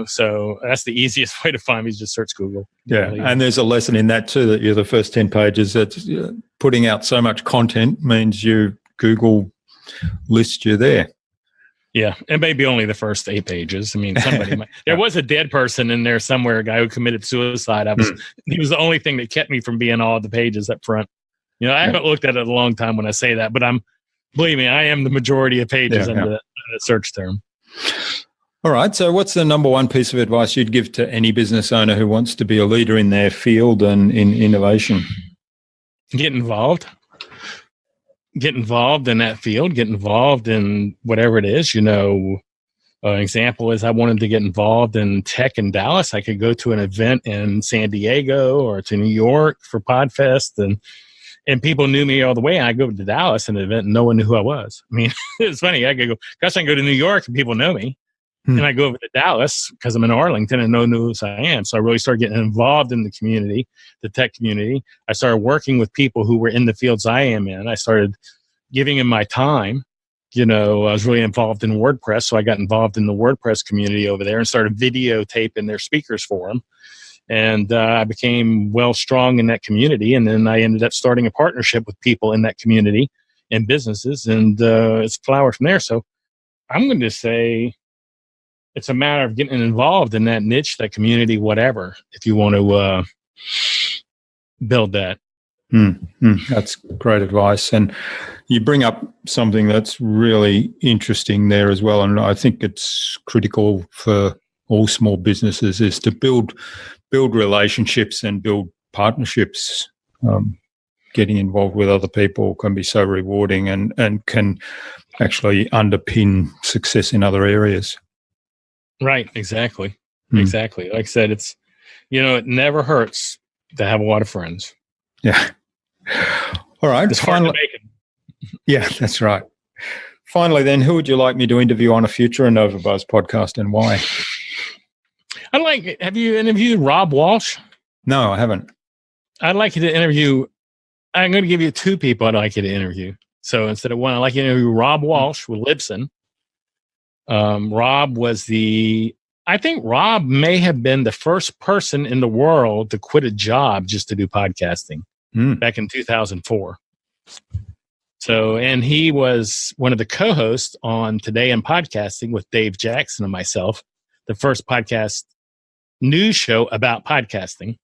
So that's the easiest way to find me is just search Google. Yeah, and there's a lesson in that too, that you're the first 10 pages. That's putting out so much content means Google lists you there. Yeah, and maybe only the first 8 pages. I mean, somebody might. There was a dead person in there somewhere, a guy who committed suicide. He was the only thing that kept me from being all the pages up front. I haven't looked at it a long time when I say that, but believe me, I am the majority of pages under that search term. All right. So what's the number one piece of advice you'd give to any business owner who wants to be a leader in their field and in innovation? Get involved. Get involved in that field. Get involved in whatever it is. An example is I wanted to get involved in tech in Dallas. I could go to an event in San Diego or to New York for PodFest, and people knew me all the way. I go to Dallas in an event and no one knew who I was. I mean, it's funny. I can go to New York and people know me. And I go over to Dallas because I'm in Arlington and no one knows who I am. So I really started getting involved in the community, the tech community. I started working with people who were in the fields I am in. I started giving them my time. I was really involved in WordPress. So I got involved in the WordPress community over there and started videotaping their speakers for them. And I became strong in that community. And then I ended up starting a partnership with people in that community and businesses. And it's flowered from there. So I'm going to say it's a matter of getting involved in that niche, that community, whatever, if you want to build that. That's great advice. And you bring up something that's really interesting there as well. And I think it's critical for all small businesses is to build relationships and build partnerships. Getting involved with other people can be so rewarding and can actually underpin success in other areas. Right. Exactly. Exactly. Like I said, it's, it never hurts to have a lot of friends. Yeah. All right. It's hard to make it. Yeah, that's right. Finally, then, who would you like me to interview on a future InnovaBuzz podcast and why? Have you interviewed Rob Walsh? No, I haven't. I'd like you to interview, I'm going to give you 2 people I'd like you to interview. So instead of one, I'd like you to interview Rob Walsh with Libsyn. Rob was I I think Rob may have been the first person in the world to quit a job just to do podcasting back in 2004. So, and he was one of the co-hosts on Today in Podcasting with Dave Jackson and myself, the first podcast news show about podcasting.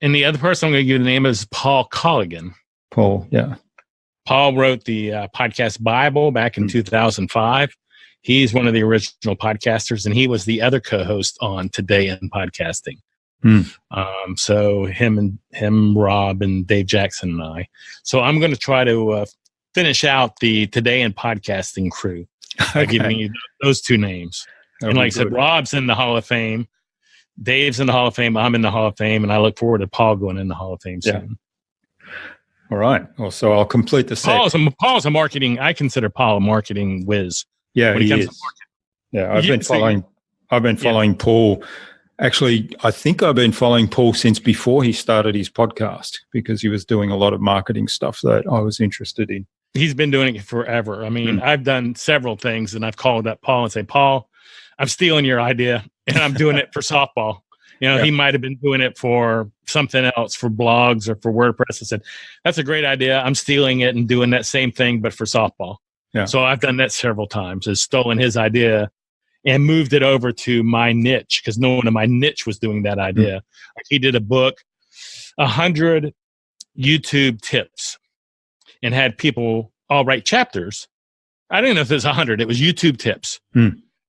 And the other person I'm going to give you the name is Paul Colligan. Paul, yeah. Paul wrote the Podcast Bible back in 2005. He's one of the original podcasters, and he was the other co-host on Today in Podcasting. So him, Rob, and Dave Jackson and I. So I'm going to try to finish out the Today in Podcasting crew by giving you those two names. And like I said, Rob's in the Hall of Fame. Dave's in the Hall of Fame. I'm in the Hall of Fame, and I look forward to Paul going in the Hall of Fame soon. All right. Well, so I'll complete the set. Paul's a marketing. I consider Paul a marketing whiz. Yeah, he is. Yeah, I've been following Paul. Actually, I think I've been following Paul since before he started his podcast because he was doing a lot of marketing stuff that I was interested in. He's been doing it forever. I mean, I've done several things, and I've called up Paul and say, Paul, I'm stealing your idea, and I'm doing it for softball. He might have been doing it for something else, for blogs or for WordPress. I said, that's a great idea. I'm stealing it and doing that same thing, but for softball. Yeah. So I've done that several times, has stolen his idea and moved it over to my niche because no one in my niche was doing that idea. Like he did a book, 100 YouTube tips, and had people all write chapters. I didn't know if it was 100. It was YouTube tips.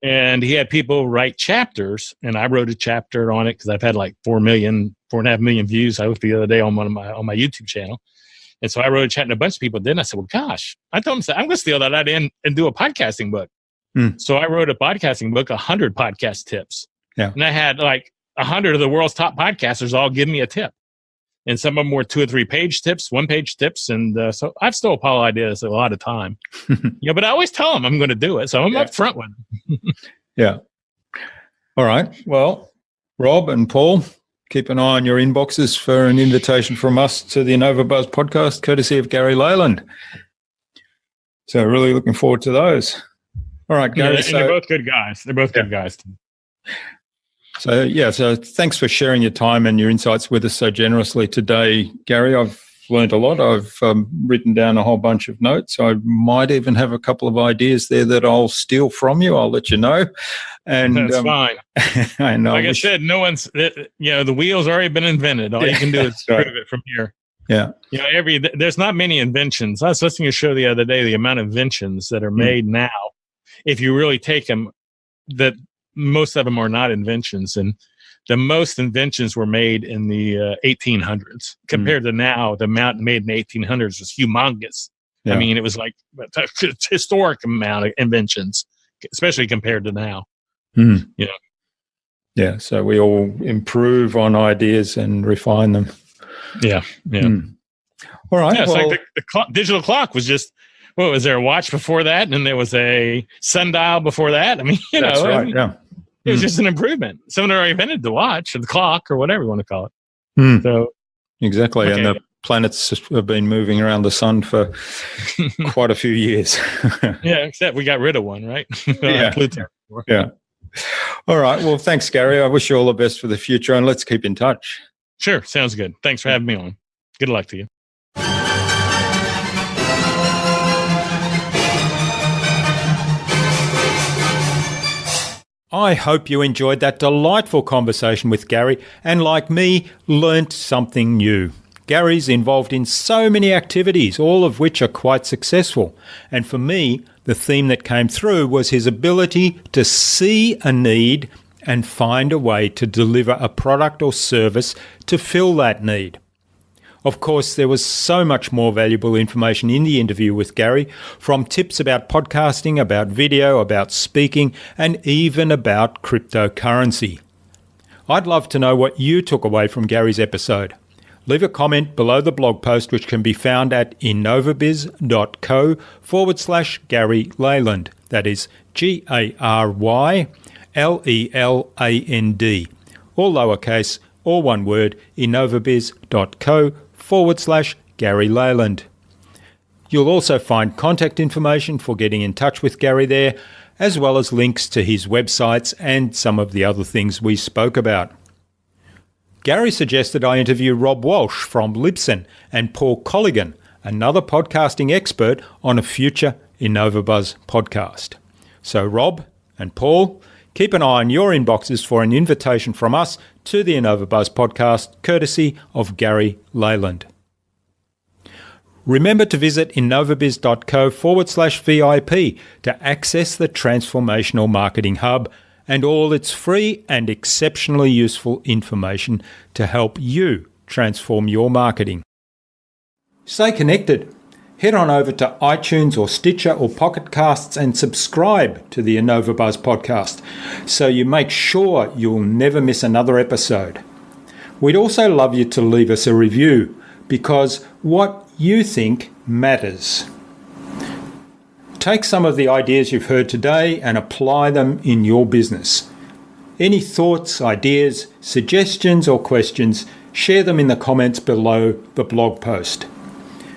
And he had people write chapters, and I wrote a chapter on it because I've had like 4.5 million views. I looked the other day on my YouTube channel. And so I wrote a chapter, and a bunch of people did. And I said, well, gosh, I told him, I'm going to steal that idea and do a podcasting book. So I wrote a podcasting book, 100 podcast tips. Yeah. And I had like 100 of the world's top podcasters all give me a tip. And some of them were 2 or 3 page tips, 1-page tips. And so I've stole Paul ideas a lot of time. But I always tell them I'm going to do it. So I'm up front with them. Yeah. All right. Well, Rob and Paul, keep an eye on your inboxes for an invitation from us to the InnovaBuzz podcast, courtesy of Gary Leland. So really looking forward to those. All right, Gary. And they're both good guys. They're both good guys. So thanks for sharing your time and your insights with us so generously today, Gary. I've learned a lot. I've written down a whole bunch of notes. I might even have a couple of ideas there that I'll steal from you. I'll let you know. And that's fine. I know. Like I said, no one's, the wheel's already been invented. All you can do is prove it from here. Yeah. There's not many inventions. I was listening to a show the other day, the amount of inventions that are made now, if you really take them, that most of them are not inventions. And the most inventions were made in the 1800s compared to now. The amount made in the 1800s was humongous. Yeah. I mean, it was like a historic amount of inventions, especially compared to now. Yeah. So we all improve on ideas and refine them. Yeah. All right. Yeah, it's like the digital clock was just, was there a watch before that? And then there was a sundial before that. I mean, that's right. Yeah. It was just an improvement. Someone already invented the watch or the clock or whatever you want to call it. So exactly. Okay. And the planets have been moving around the sun for quite a few years. Yeah, except we got rid of one, right? Pluto. Yeah. All right. Well, thanks, Gary. I wish you all the best for the future, and let's keep in touch. Sure. Sounds good. Thanks for having me on. Good luck to you. I hope you enjoyed that delightful conversation with Gary and, like me, learnt something new. Gary's involved in so many activities, all of which are quite successful. And for me, the theme that came through was his ability to see a need and find a way to deliver a product or service to fill that need. Of course, there was so much more valuable information in the interview with Gary, from tips about podcasting, about video, about speaking, and even about cryptocurrency. I'd love to know what you took away from Gary's episode. Leave a comment below the blog post, which can be found at innovabiz.co/Gary Leland. That is GaryLeland, all lowercase, all one word, innovabiz.co/Gary Leland. You'll also find contact information for getting in touch with Gary there, as well as links to his websites and some of the other things we spoke about. Gary suggested I interview Rob Walsh from Libsyn and Paul Colligan, another podcasting expert, on a future InnovaBuzz podcast. So Rob and Paul, keep an eye on your inboxes for an invitation from us to the InnovaBuzz podcast, courtesy of Gary Leland. Remember to visit innovabiz.co/VIP to access the Transformational Marketing Hub and all its free and exceptionally useful information to help you transform your marketing. Stay connected. Head on over to iTunes or Stitcher or Pocket Casts and subscribe to the InnovaBuzz podcast so you make sure you'll never miss another episode. We'd also love you to leave us a review because what you think matters. Take some of the ideas you've heard today and apply them in your business. Any thoughts, ideas, suggestions or questions, share them in the comments below the blog post.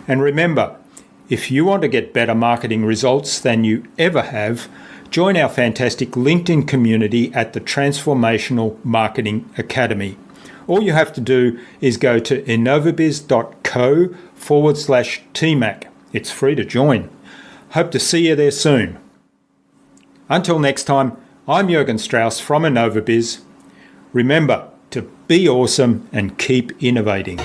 And remember, if you want to get better marketing results than you ever have, join our fantastic LinkedIn community at the Transformational Marketing Academy. All you have to do is go to innovabiz.co/TMAC. It's free to join. Hope to see you there soon. Until next time, I'm Jürgen Strauss from InnovaBiz. Remember to be awesome and keep innovating.